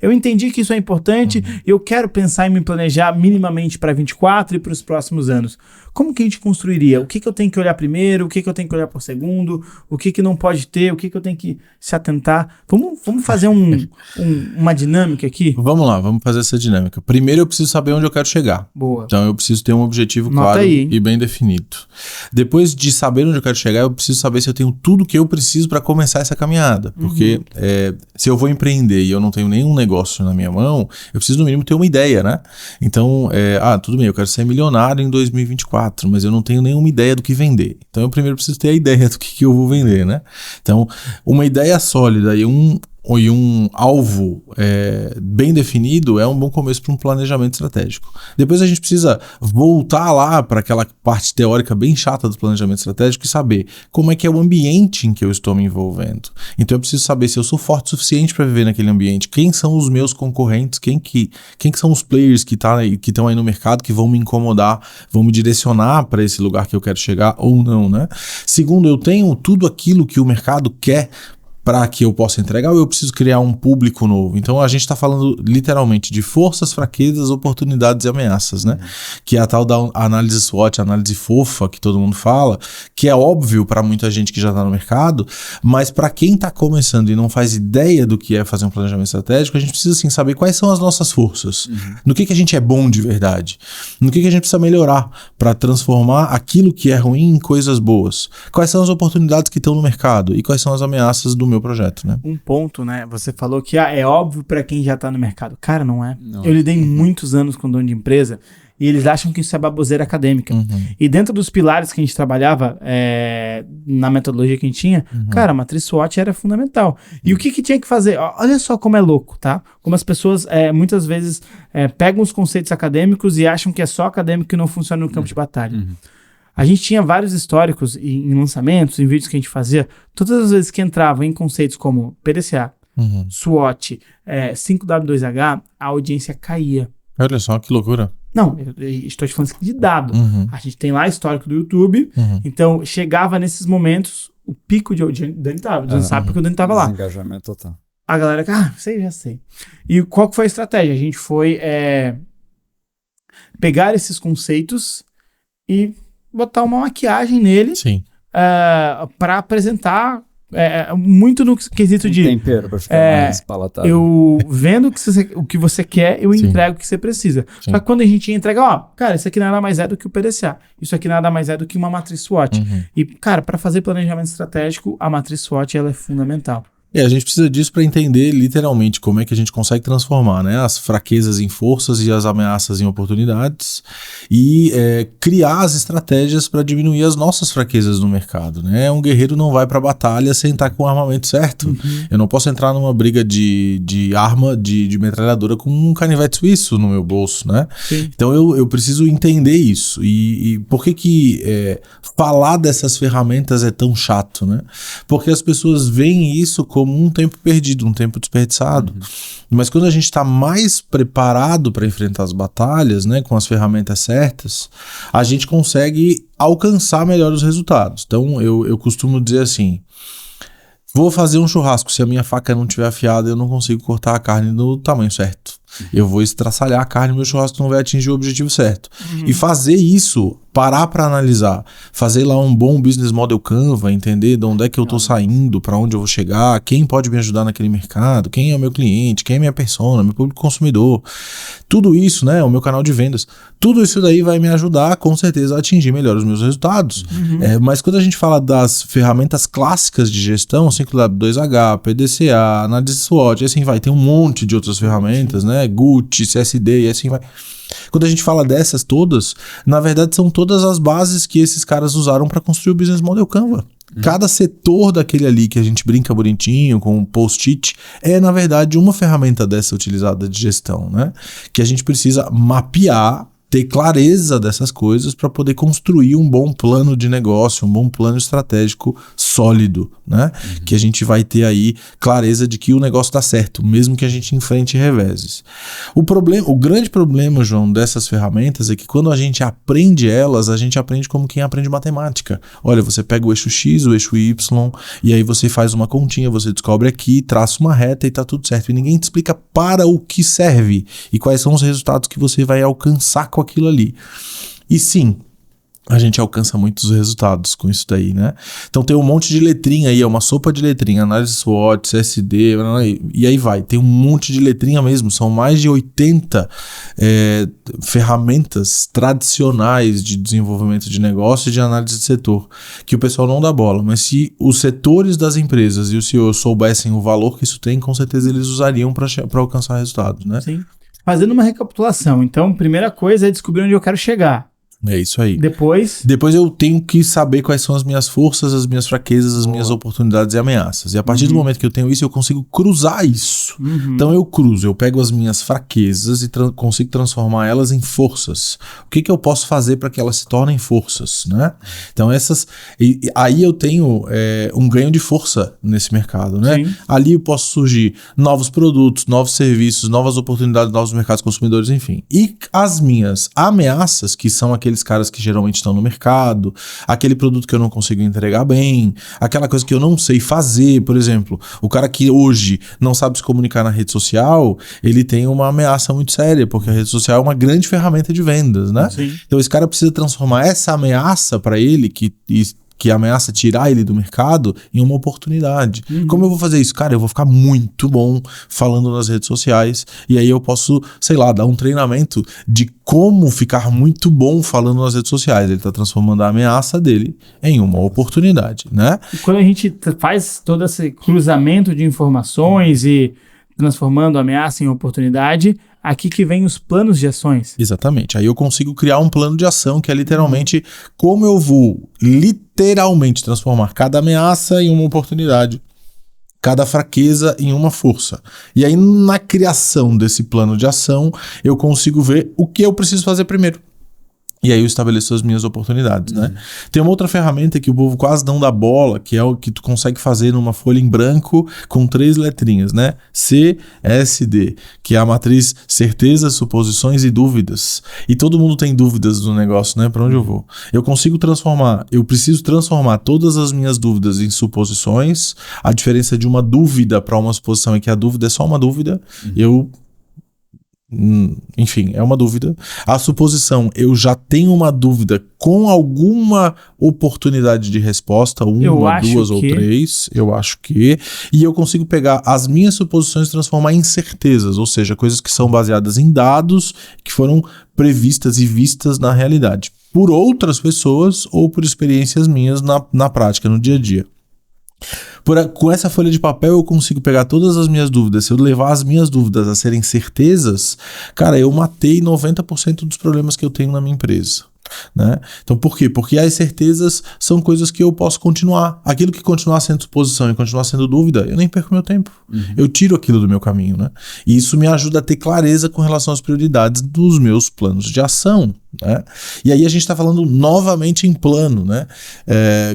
eu entendi que isso é importante, eu quero pensar em me planejar minimamente para 24 e para os próximos anos. Como que a gente construiria? O que eu tenho que olhar primeiro? O que eu tenho que olhar por segundo? O que não pode ter? O que eu tenho que se atentar? Vamos fazer uma dinâmica aqui? Vamos lá, vamos fazer essa dinâmica. Primeiro eu preciso saber onde eu quero chegar. Boa. Então eu preciso ter um objetivo claro e bem definido. Depois de saber onde eu quero chegar, eu preciso saber se eu tenho tudo que eu preciso para começar essa caminhada. Porque se eu vou empreender e eu não tenho nenhum negócio na minha mão, eu preciso no mínimo ter uma ideia, né? Então, tudo bem, eu quero ser milionário em 2024, mas eu não tenho nenhuma ideia do que vender. Então eu primeiro preciso ter a ideia do que eu vou vender, né? Então, uma ideia sólida e um alvo bem definido é um bom começo para um planejamento estratégico. Depois a gente precisa voltar lá para aquela parte teórica bem chata do planejamento estratégico e saber como é que é o ambiente em que eu estou me envolvendo. Então eu preciso saber se eu sou forte o suficiente para viver naquele ambiente, quem são os meus concorrentes, quem que são os players que estão aí no mercado que vão me incomodar, vão me direcionar para esse lugar que eu quero chegar ou não, né? Segundo, eu tenho tudo aquilo que o mercado quer para que eu possa entregar, ou eu preciso criar um público novo? Então a gente está falando literalmente de forças, fraquezas, oportunidades e ameaças, né? Que é a tal da análise SWOT, análise fofa que todo mundo fala, que é óbvio para muita gente que já está no mercado, mas para quem está começando e não faz ideia do que é fazer um planejamento estratégico, a gente precisa assim, saber quais são as nossas forças, no que a gente é bom de verdade, no que a gente precisa melhorar para transformar aquilo que é ruim em coisas boas, quais são as oportunidades que estão no mercado e quais são as ameaças do meu projeto, né? Um ponto, né? Você falou que é óbvio para quem já tá no mercado. Cara, não é. Eu lidei muitos anos com dono de empresa e eles acham que isso é baboseira acadêmica. E dentro dos pilares que a gente trabalhava, na metodologia que a gente tinha, cara, a matriz SWOT era fundamental. E o que tinha que fazer? Olha só como é louco, tá? Como as pessoas muitas vezes pegam os conceitos acadêmicos e acham que é só acadêmico e não funciona no campo de batalha. A gente tinha vários históricos em lançamentos, em vídeos que a gente fazia. Todas as vezes que entrava em conceitos como PDCA, SWOT, 5W2H, a audiência caía. Olha só que loucura. Não, eu estou te falando de dado. A gente tem lá histórico do YouTube. Então, chegava nesses momentos, o pico de audiência. O Dani tava, não sabe porque o Dani tava lá. Desengajamento total. A galera, já sei. E qual que foi a estratégia? A gente foi pegar esses conceitos e botar uma maquiagem nele para apresentar muito no quesito de tempero para ficar mais palatável. Eu vendo o que você quer, eu entrego o que você precisa. Só que quando a gente entrega, cara, isso aqui nada mais é do que o PDCA. Isso aqui nada mais é do que uma matriz SWOT. E, cara, para fazer planejamento estratégico, a matriz SWOT ela é fundamental. A gente precisa disso para entender literalmente como é que a gente consegue transformar, né, as fraquezas em forças e as ameaças em oportunidades e criar as estratégias para diminuir as nossas fraquezas no mercado, né? Um guerreiro não vai para a batalha sem estar com o armamento certo. Eu não posso entrar numa briga de arma, de metralhadora com um canivete suíço no meu bolso, né? Então eu preciso entender isso. E por que falar dessas ferramentas é tão chato, né? Porque as pessoas veem isso como um tempo perdido, um tempo desperdiçado. Mas quando a gente está mais preparado para enfrentar as batalhas, né, com as ferramentas certas, a gente consegue alcançar melhor os resultados. Então eu costumo dizer assim, vou fazer um churrasco, se a minha faca não estiver afiada, eu não consigo cortar a carne no tamanho certo. Eu vou estraçalhar a carne, meu churrasco não vai atingir o objetivo certo. E fazer isso, parar para analisar, fazer lá um bom business model Canva, entender de onde é que eu estou saindo, para onde eu vou chegar, quem pode me ajudar naquele mercado, quem é o meu cliente, quem é minha persona, meu público consumidor, tudo isso, né, o meu canal de vendas, tudo isso daí vai me ajudar com certeza a atingir melhor os meus resultados. Mas quando a gente fala das ferramentas clássicas de gestão, 5W2H, PDCA, análise SWOT, assim vai, tem um monte de outras ferramentas, né, GUT, CSD e assim vai. Quando a gente fala dessas todas, na verdade são todas as bases que esses caras usaram para construir o business model Canva. Cada setor daquele ali que a gente brinca bonitinho com um post-it é na verdade uma ferramenta dessa utilizada de gestão, né? Que a gente precisa mapear, ter clareza dessas coisas para poder construir um bom plano de negócio, um bom plano estratégico sólido, né? Que a gente vai ter aí clareza de que o negócio está certo, mesmo que a gente enfrente reveses. O grande problema, João, dessas ferramentas é que quando a gente aprende elas, a gente aprende como quem aprende matemática. Olha, você pega o eixo X, o eixo Y, e aí você faz uma continha, você descobre aqui, traça uma reta e tá tudo certo. E ninguém te explica para o que serve e quais são os resultados que você vai alcançar com aquilo ali. E sim, a gente alcança muitos resultados com isso daí, né? Então tem um monte de letrinha aí, é uma sopa de letrinha, análise SWOT, CSD, e aí vai, tem um monte de letrinha mesmo, são mais de 80 ferramentas tradicionais de desenvolvimento de negócio e de análise de setor, que o pessoal não dá bola, mas se os setores das empresas e os CEOs soubessem o valor que isso tem, com certeza eles usariam para alcançar resultados, né? Sim. Fazendo uma recapitulação, então, primeira coisa é descobrir onde eu quero chegar. É isso aí. Depois eu tenho que saber quais são as minhas forças, as minhas fraquezas, as minhas oportunidades e ameaças. E a partir do momento que eu tenho isso, eu consigo cruzar isso. Então eu cruzo, eu pego as minhas fraquezas e consigo transformar elas em forças. O que eu posso fazer para que elas se tornem forças, né? Então aí eu tenho um ganho de força nesse mercado, né? Sim. Ali eu posso surgir novos produtos, novos serviços, novas oportunidades, novos mercados consumidores, enfim. E as minhas ameaças, que são aqueles caras que geralmente estão no mercado, aquele produto que eu não consigo entregar bem, aquela coisa que eu não sei fazer, por exemplo, o cara que hoje não sabe se comunicar na rede social, ele tem uma ameaça muito séria, porque a rede social é uma grande ferramenta de vendas, né? Sim. Então esse cara precisa transformar essa ameaça para ele, que ameaça tirar ele do mercado, em uma oportunidade. Como eu vou fazer isso? Cara, eu vou ficar muito bom falando nas redes sociais, e aí eu posso, sei lá, dar um treinamento de como ficar muito bom falando nas redes sociais. Ele está transformando a ameaça dele em uma oportunidade, né? E quando a gente faz todo esse cruzamento de informações e transformando a ameaça em oportunidade, aqui que vem os planos de ações. Exatamente. Aí eu consigo criar um plano de ação que é literalmente como eu vou literalmente transformar cada ameaça em uma oportunidade, cada fraqueza em uma força. E aí na criação desse plano de ação eu consigo ver o que eu preciso fazer primeiro. E aí eu estabeleço as minhas oportunidades, né? Tem uma outra ferramenta que o povo quase não dá bola, que é o que tu consegue fazer numa folha em branco com 3 letrinhas, né? CSD, que é a matriz certezas, suposições e dúvidas. E todo mundo tem dúvidas no negócio, né? Para onde eu vou? Eu preciso transformar todas as minhas dúvidas em suposições. A diferença de uma dúvida para uma suposição é que a dúvida é só uma dúvida. Enfim, é uma dúvida. A suposição, eu já tenho uma dúvida com alguma oportunidade de resposta, uma, 2 ou 3, eu acho que, e eu consigo pegar as minhas suposições e transformar em certezas, ou seja, coisas que são baseadas em dados que foram previstas e vistas na realidade, por outras pessoas ou por experiências minhas na prática, no dia a dia. Com essa folha de papel eu consigo pegar todas as minhas dúvidas. Se eu levar as minhas dúvidas a serem certezas, cara, eu matei 90% dos problemas que eu tenho na minha empresa, né? Então por quê? Porque as certezas são coisas que eu posso continuar. Aquilo que continuar sendo suposição e continuar sendo dúvida, eu nem perco meu tempo. Eu tiro aquilo do meu caminho, né? E isso me ajuda a ter clareza com relação às prioridades dos meus planos de ação, né? E aí a gente está falando novamente em plano, né?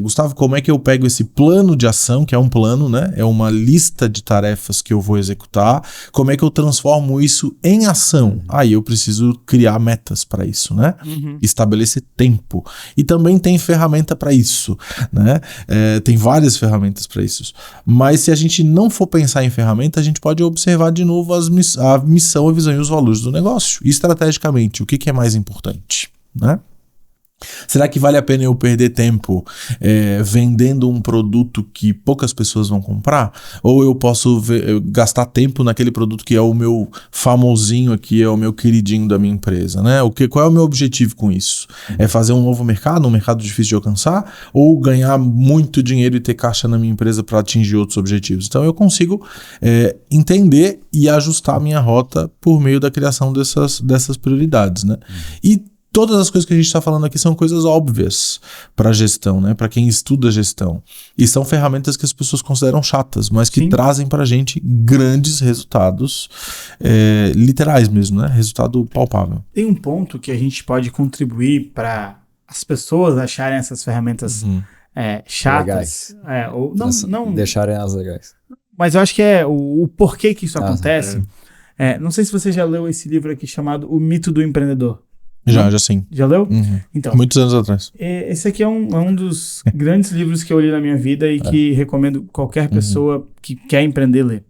Gustavo, como é que eu pego esse plano de ação, que é um plano, né? É uma lista de tarefas que eu vou executar. Como é que eu transformo isso em ação? Aí eu preciso criar metas para isso, né? Estabelecer tempo. E também tem ferramenta para isso, né? Tem várias ferramentas para isso. Mas se a gente não for pensar em ferramenta, a gente pode observar de novo a missão, a visão e os valores do negócio. E estrategicamente, o que é mais importante, né? Será que vale a pena eu perder tempo vendendo um produto que poucas pessoas vão comprar? Ou eu posso gastar tempo naquele produto que é o meu famosinho aqui, é o meu queridinho da minha empresa, né? Qual é o meu objetivo com isso? É fazer um novo mercado, um mercado difícil de alcançar? Ou ganhar muito dinheiro e ter caixa na minha empresa para atingir outros objetivos? Então eu consigo entender e ajustar a minha rota por meio da criação dessas prioridades, né? E todas as coisas que a gente está falando aqui são coisas óbvias para a gestão, né? Para quem estuda gestão. E são ferramentas que as pessoas consideram chatas, mas que trazem para a gente grandes resultados literais mesmo, né? Resultado palpável. Tem um ponto que a gente pode contribuir para as pessoas acharem essas ferramentas chatas. Ou não deixarem elas legais. Mas eu acho que é o porquê que isso acontece. Não sei se você já leu esse livro aqui chamado O Mito do Empreendedor. Já sim. Já leu? Então, muitos anos atrás. Esse aqui é um dos grandes livros que eu li na minha vida e que recomendo qualquer pessoa que quer empreender ler.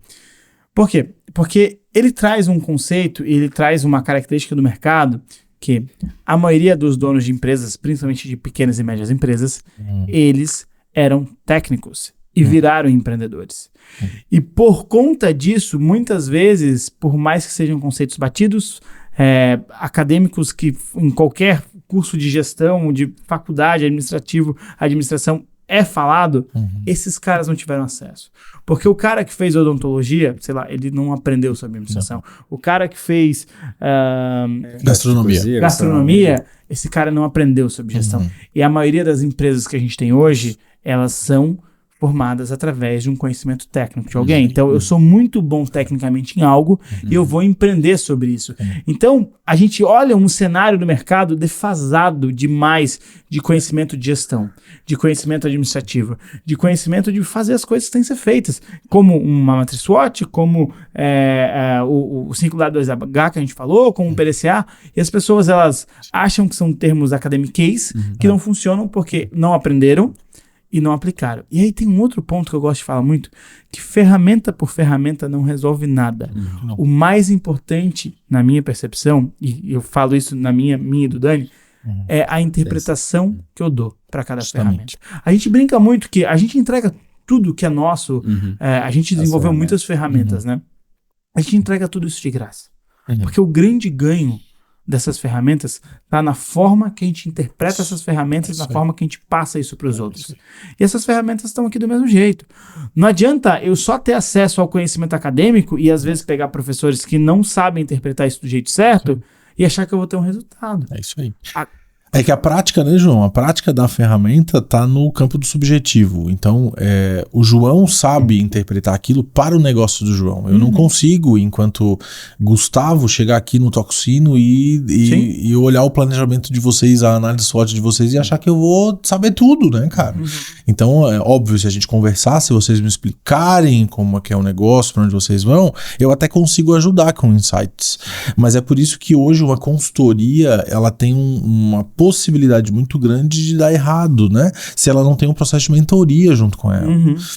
Por quê? Porque ele traz um conceito, ele traz uma característica do mercado que a maioria dos donos de empresas, principalmente de pequenas e médias empresas, eles eram técnicos e viraram empreendedores. E por conta disso, muitas vezes, por mais que sejam conceitos batidos, acadêmicos que em qualquer curso de gestão, de faculdade, administração, é falado, esses caras não tiveram acesso. Porque o cara que fez odontologia, sei lá, ele não aprendeu sobre administração. O cara que fez gastronomia, esse cara não aprendeu sobre gestão. E a maioria das empresas que a gente tem hoje, elas são formadas através de um conhecimento técnico de alguém. Então, eu sou muito bom tecnicamente em algo e eu vou empreender sobre isso. Então, a gente olha um cenário do mercado defasado demais de conhecimento de gestão, de conhecimento administrativo, de conhecimento de fazer as coisas que têm que ser feitas, como uma matriz SWOT, como o 5W2H que a gente falou, como o PDCA, e as pessoas elas acham que são termos academiquez que não funcionam porque não aprenderam e não aplicaram. E aí tem um outro ponto que eu gosto de falar muito, que ferramenta por ferramenta não resolve nada. O mais importante, na minha percepção, e eu falo isso na minha e do Dani, é a interpretação que eu dou para cada ferramenta. A gente brinca muito que a gente entrega tudo que é nosso, a gente desenvolveu muitas ferramentas, né? A gente entrega tudo isso de graça. Porque o grande ganho dessas ferramentas está na forma que a gente interpreta essas ferramentas, na forma que a gente passa isso para os outros. E essas ferramentas estão aqui do mesmo jeito. Não adianta eu só ter acesso ao conhecimento acadêmico e às vezes pegar professores que não sabem interpretar isso do jeito certo e achar que eu vou ter um resultado. É isso aí. É que a prática, né, João? A prática da ferramenta está no campo do subjetivo. Então, o João sabe interpretar aquilo para o negócio do João. Eu não consigo, enquanto Gustavo, chegar aqui no Toxino e olhar o planejamento de vocês, a análise SWOT de vocês e achar que eu vou saber tudo, né, cara? Então, é óbvio, se a gente conversar, se vocês me explicarem como é que é o negócio, para onde vocês vão, eu até consigo ajudar com insights. Mas é por isso que hoje uma consultoria, ela tem uma possibilidade muito grande de dar errado, né? Se ela não tem um processo de mentoria junto com ela.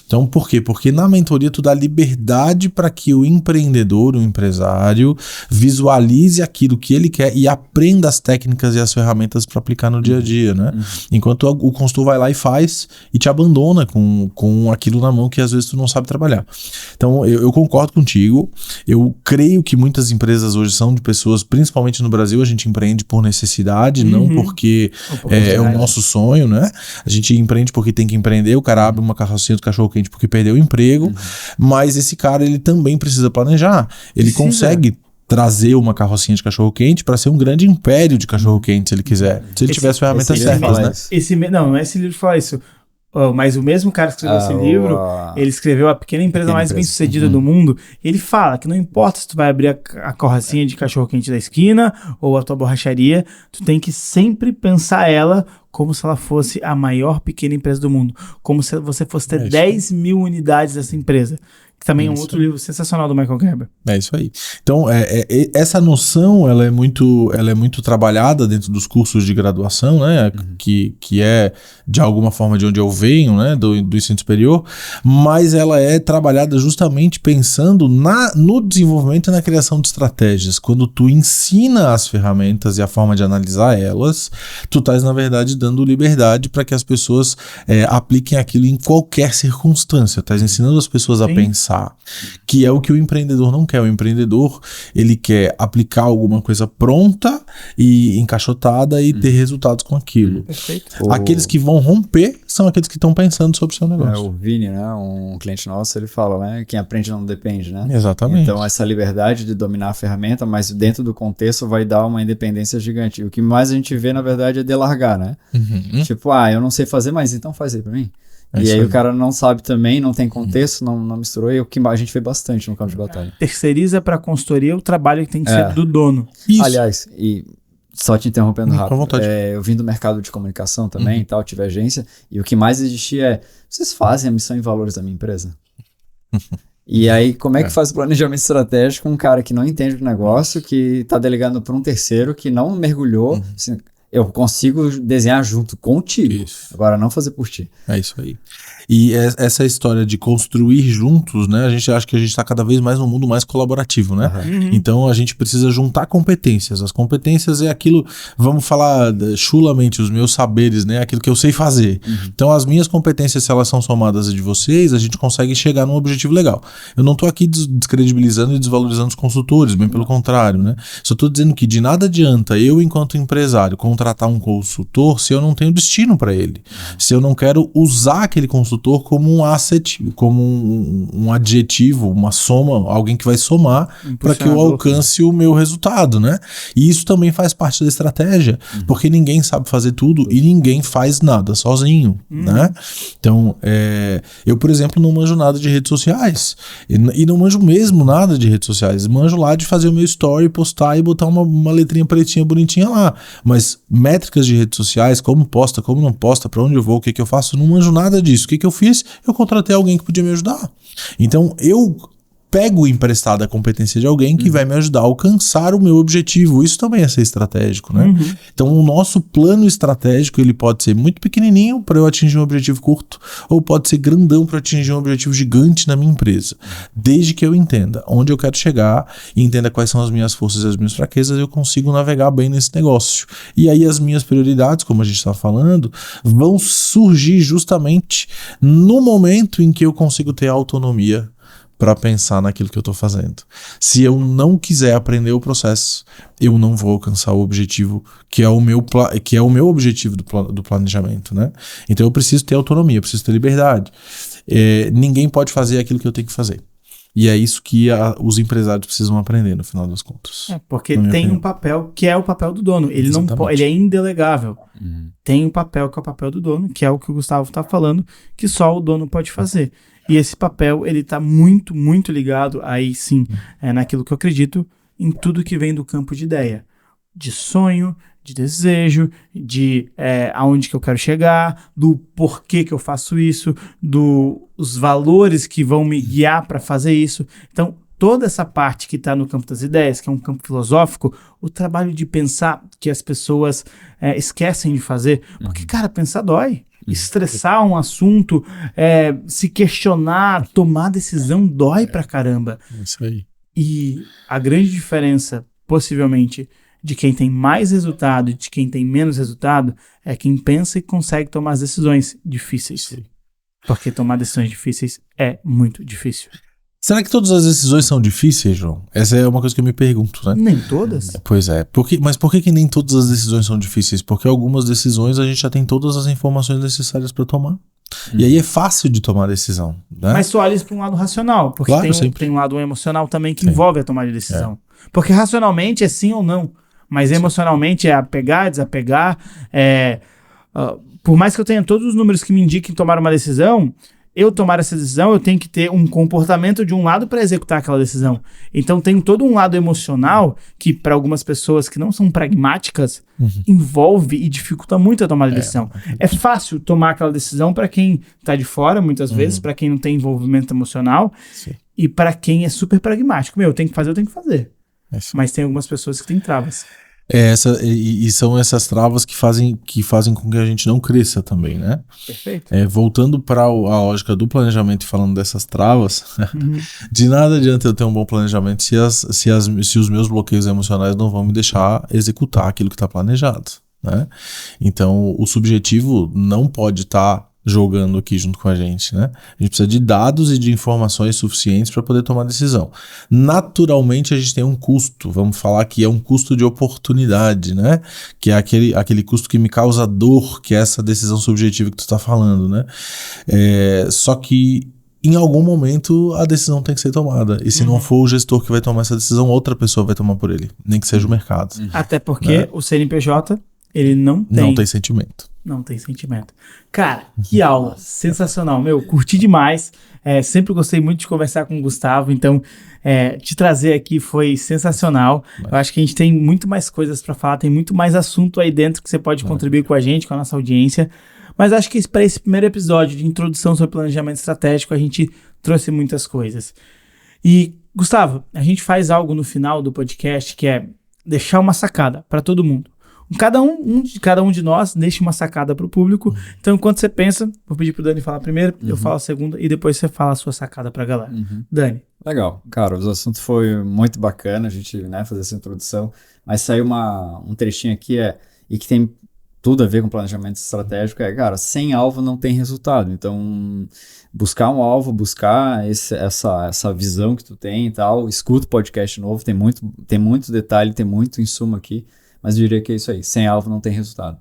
Então, por quê? Porque na mentoria tu dá liberdade para que o empreendedor, o empresário, visualize aquilo que ele quer e aprenda as técnicas e as ferramentas para aplicar no dia a dia, né? Enquanto o consultor vai lá e faz e te abandona com aquilo na mão que às vezes tu não sabe trabalhar. Então, eu concordo contigo. Eu creio que muitas empresas hoje são de pessoas, principalmente no Brasil, a gente empreende por necessidade, não porque é o nosso sonho, né? A gente empreende porque tem que empreender, o cara abre uma carrocinha do cachorro-quente porque perdeu o emprego, mas esse cara, ele também precisa planejar. Ele consegue trazer uma carrocinha de cachorro-quente para ser um grande império de cachorro-quente, se ele quiser. Se ele tiver as ferramentas certas, né? Não é esse livro que fala isso. Mas o mesmo cara que escreveu esse livro, ele escreveu a pequena empresa mais bem sucedida do mundo. Ele fala que não importa se tu vai abrir a carrocinha de cachorro-quente da esquina ou a tua borracharia, tu tem que sempre pensar ela como se ela fosse a maior pequena empresa do mundo. Como se você fosse ter 10 mil unidades dessa empresa. Que também é um outro livro sensacional do Michael Gerber. É isso aí. Então, essa noção, ela é muito trabalhada dentro dos cursos de graduação, né? Que é, de alguma forma, de onde eu venho, né? Do ensino superior, mas ela é trabalhada justamente pensando no desenvolvimento e na criação de estratégias. Quando tu ensina as ferramentas e a forma de analisar elas, tu estás, na verdade, dando liberdade para que as pessoas apliquem aquilo em qualquer circunstância. Estás ensinando as pessoas a pensar, que é o que o empreendedor não quer. O empreendedor, ele quer aplicar alguma coisa pronta e encaixotada e ter resultados com aquilo. Perfeito. Aqueles que vão romper são aqueles que estão pensando sobre o seu negócio. O Vini, né, um cliente nosso, ele fala, né, quem aprende não depende, né? Exatamente. Então, essa liberdade de dominar a ferramenta, mas dentro do contexto vai dar uma independência gigante. E o que mais a gente vê, na verdade, é delargar, né? Tipo, eu não sei fazer, mas então faz aí pra mim. E aí o cara não sabe também, não tem contexto, não misturou, e o que a gente vê bastante no campo de batalha. Terceiriza para consultoria o trabalho que tem que ser do dono. Isso. Aliás, e só te interrompendo rápido, com vontade. Eu vim do mercado de comunicação também e tal, tive agência, e o que mais existia vocês fazem a missão e valores da minha empresa? E aí, como é que faz o planejamento estratégico com um cara que não entende o negócio, que tá delegando para um terceiro, que não mergulhou, assim, eu consigo desenhar junto contigo. Isso. Agora, não fazer por ti. É isso aí. E essa história de construir juntos, né? A gente acha que a gente está cada vez mais num mundo mais colaborativo, né? Então a gente precisa juntar competências. As competências é aquilo, vamos falar chulamente, os meus saberes, né? Aquilo que eu sei fazer. Então as minhas competências, se elas são somadas de vocês, a gente consegue chegar num objetivo legal. Eu não estou aqui descredibilizando e desvalorizando os consultores, bem pelo contrário, né? Só estou dizendo que de nada adianta eu, enquanto empresário, contratar contratar um consultor se eu não tenho destino para ele? Se eu não quero usar aquele consultor como um asset, como um adjetivo, uma soma, alguém que vai somar para que eu alcance o meu resultado, né? E isso também faz parte da estratégia, porque ninguém sabe fazer tudo e ninguém faz nada sozinho, né? Então, eu, por exemplo, não manjo nada de redes sociais e não manjo mesmo nada de redes sociais. Manjo lá de fazer o meu story, postar e botar uma letrinha pretinha bonitinha lá. Mas métricas de redes sociais, como posta, como não posta, pra onde eu vou, o que que eu faço, não manjo nada disso. O que que eu fiz? Eu contratei alguém que podia me ajudar. Então, eu pego emprestado a competência de alguém que vai me ajudar a alcançar o meu objetivo. Isso também é ser estratégico, né? Então, o nosso plano estratégico, ele pode ser muito pequenininho para eu atingir um objetivo curto, ou pode ser grandão para atingir um objetivo gigante na minha empresa. Desde que eu entenda onde eu quero chegar e entenda quais são as minhas forças e as minhas fraquezas, eu consigo navegar bem nesse negócio. E aí as minhas prioridades, como a gente está falando, vão surgir justamente no momento em que eu consigo ter autonomia para pensar naquilo que eu estou fazendo. Se eu não quiser aprender o processo, eu não vou alcançar o objetivo que é o meu objetivo do planejamento, né? Então eu preciso ter autonomia, eu preciso ter liberdade. Ninguém pode fazer aquilo que eu tenho que fazer. E é isso que os empresários precisam aprender no final das contas. Porque tem um papel que é o papel do dono. Ele não pode, ele é indelegável. Tem um papel que é o papel do dono, que é o que o Gustavo está falando, que só o dono pode fazer. E esse papel, ele tá muito, muito ligado, aí sim, naquilo que eu acredito, em tudo que vem do campo de ideia. De sonho, de desejo, de aonde que eu quero chegar, do porquê que eu faço isso, dos valores que vão me guiar para fazer isso. Então, toda essa parte que está no campo das ideias, que é um campo filosófico, o trabalho de pensar que as pessoas esquecem de fazer, porque, cara, pensar dói. Estressar um assunto, se questionar, tomar decisão dói pra caramba. Isso aí. E a grande diferença, possivelmente, de quem tem mais resultado e de quem tem menos resultado é quem pensa e consegue tomar as decisões difíceis. Sim. Porque tomar decisões difíceis é muito difícil. Será que todas as decisões são difíceis, João? Essa é uma coisa que eu me pergunto, né? Nem todas. Pois é. Mas por que nem todas as decisões são difíceis? Porque algumas decisões a gente já tem todas as informações necessárias para tomar. E aí é fácil de tomar decisão, né? Mas só olha isso para um lado racional, porque claro, tem um lado emocional também que envolve a tomada de decisão. Porque racionalmente é sim ou não, mas emocionalmente é apegar, desapegar. Por mais que eu tenha todos os números que me indiquem tomar uma decisão, eu tomar essa decisão, eu tenho que ter um comportamento de um lado para executar aquela decisão. Então tem todo um lado emocional que para algumas pessoas que não são pragmáticas, envolve e dificulta muito a tomada de decisão. É fácil tomar aquela decisão para quem está de fora, muitas vezes, para quem não tem envolvimento emocional, e para quem é super pragmático. Eu tenho que fazer. Mas tem algumas pessoas que têm travas. E são essas travas que fazem com que a gente não cresça também, né? Perfeito. Voltando para a lógica do planejamento e falando dessas travas, de nada adianta eu ter um bom planejamento se os meus bloqueios emocionais não vão me deixar executar aquilo que está planejado, né? Então, o subjetivo não pode estar jogando aqui junto com a gente, né? A gente precisa de dados e de informações suficientes para poder tomar decisão. Naturalmente a gente tem um custo, vamos falar que é um custo de oportunidade, né? Que é aquele custo que me causa dor, que é essa decisão subjetiva que tu está falando, né? Só que em algum momento a decisão tem que ser tomada. E se não for o gestor que vai tomar essa decisão, outra pessoa vai tomar por ele, nem que seja o mercado. Até porque o CNPJ, ele não tem sentimento. Não tem sentimento. Cara, que aula sensacional. Curti demais. Sempre gostei muito de conversar com o Gustavo. Então, te trazer aqui foi sensacional. Eu acho que a gente tem muito mais coisas para falar. Tem muito mais assunto aí dentro que você pode contribuir com a gente, com a nossa audiência. Mas acho que para esse primeiro episódio de introdução sobre planejamento estratégico, a gente trouxe muitas coisas. E, Gustavo, a gente faz algo no final do podcast que é deixar uma sacada para todo mundo. Cada um de nós deixa uma sacada para o público. Então, enquanto você pensa, vou pedir pro Dani falar primeiro, eu falo a segunda e depois você fala a sua sacada para a galera. Dani. Legal. Cara, o assunto foi muito bacana a gente fazer essa introdução, mas saiu um trechinho aqui e que tem tudo a ver com planejamento estratégico, cara, sem alvo não tem resultado. Então, buscar um alvo, buscar essa visão que tu tem e tal, escuta o podcast novo, tem muito detalhe, tem muito insumo aqui. Mas eu diria que é isso aí. Sem alvo não tem resultado.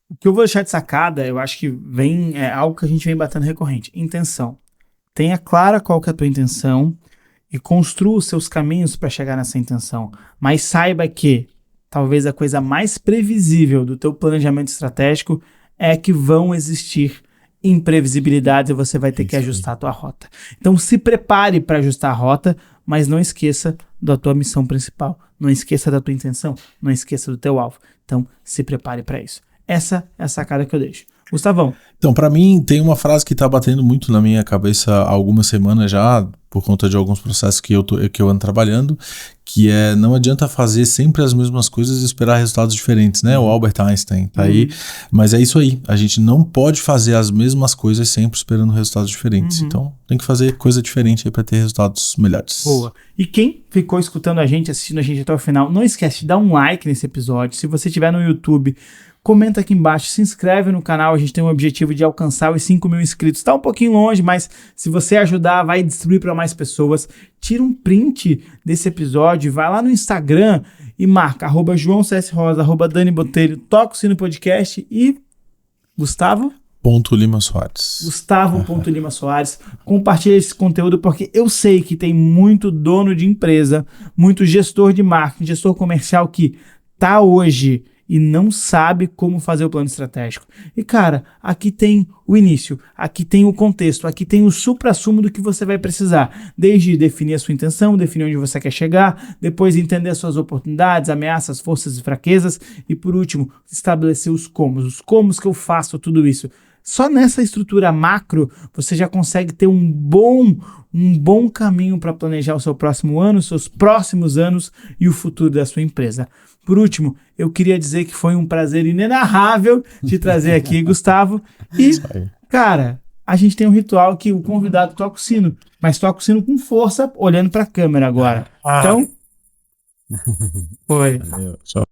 O que eu vou deixar de sacada, eu acho que é algo que a gente vem batendo recorrente. Intenção. Tenha clara qual que é a tua intenção e construa os seus caminhos para chegar nessa intenção. Mas saiba que talvez a coisa mais previsível do teu planejamento estratégico é que vão existir imprevisibilidades e você vai ter que ajustar a tua rota. Então se prepare para ajustar a rota, mas não esqueça da tua missão principal. Não esqueça da tua intenção. Não esqueça do teu alvo. Então se prepare para isso. Essa é a sacada que eu deixo. Gustavão. Então, para mim, tem uma frase que tá batendo muito na minha cabeça há algumas semanas já, por conta de alguns processos que eu ando trabalhando, que é: não adianta fazer sempre as mesmas coisas e esperar resultados diferentes, né? O Albert Einstein tá aí. Mas é isso aí. A gente não pode fazer as mesmas coisas sempre esperando resultados diferentes. Então, tem que fazer coisa diferente aí para ter resultados melhores. Boa. E quem ficou escutando a gente, assistindo a gente até o final, não esquece de dar um like nesse episódio. Se você estiver no YouTube, comenta aqui embaixo, se inscreve no canal. A gente tem um objetivo de alcançar os 5 mil inscritos. Tá um pouquinho longe, mas se você ajudar, vai distribuir para mais pessoas. Tira um print desse episódio, vai lá no Instagram e marca @JoãoCSRosa, @DaniBotelho, toca o sino podcast e Gustavo Lima Soares. Gustavo.Lima Soares. Compartilha esse conteúdo porque eu sei que tem muito dono de empresa, muito gestor de marketing, gestor comercial que tá hoje e não sabe como fazer o plano estratégico. E cara, aqui tem o início, aqui tem o contexto, aqui tem o suprassumo do que você vai precisar. Desde definir a sua intenção, definir onde você quer chegar, depois entender as suas oportunidades, ameaças, forças e fraquezas e por último, estabelecer os comos que eu faço tudo isso. Só nessa estrutura macro, você já consegue ter um bom caminho para planejar o seu próximo ano, seus próximos anos e o futuro da sua empresa. Por último, eu queria dizer que foi um prazer inenarrável te trazer aqui, Gustavo. E, cara, a gente tem um ritual que o convidado toca o sino, mas toca o sino com força, olhando para a câmera agora. Então, foi. Só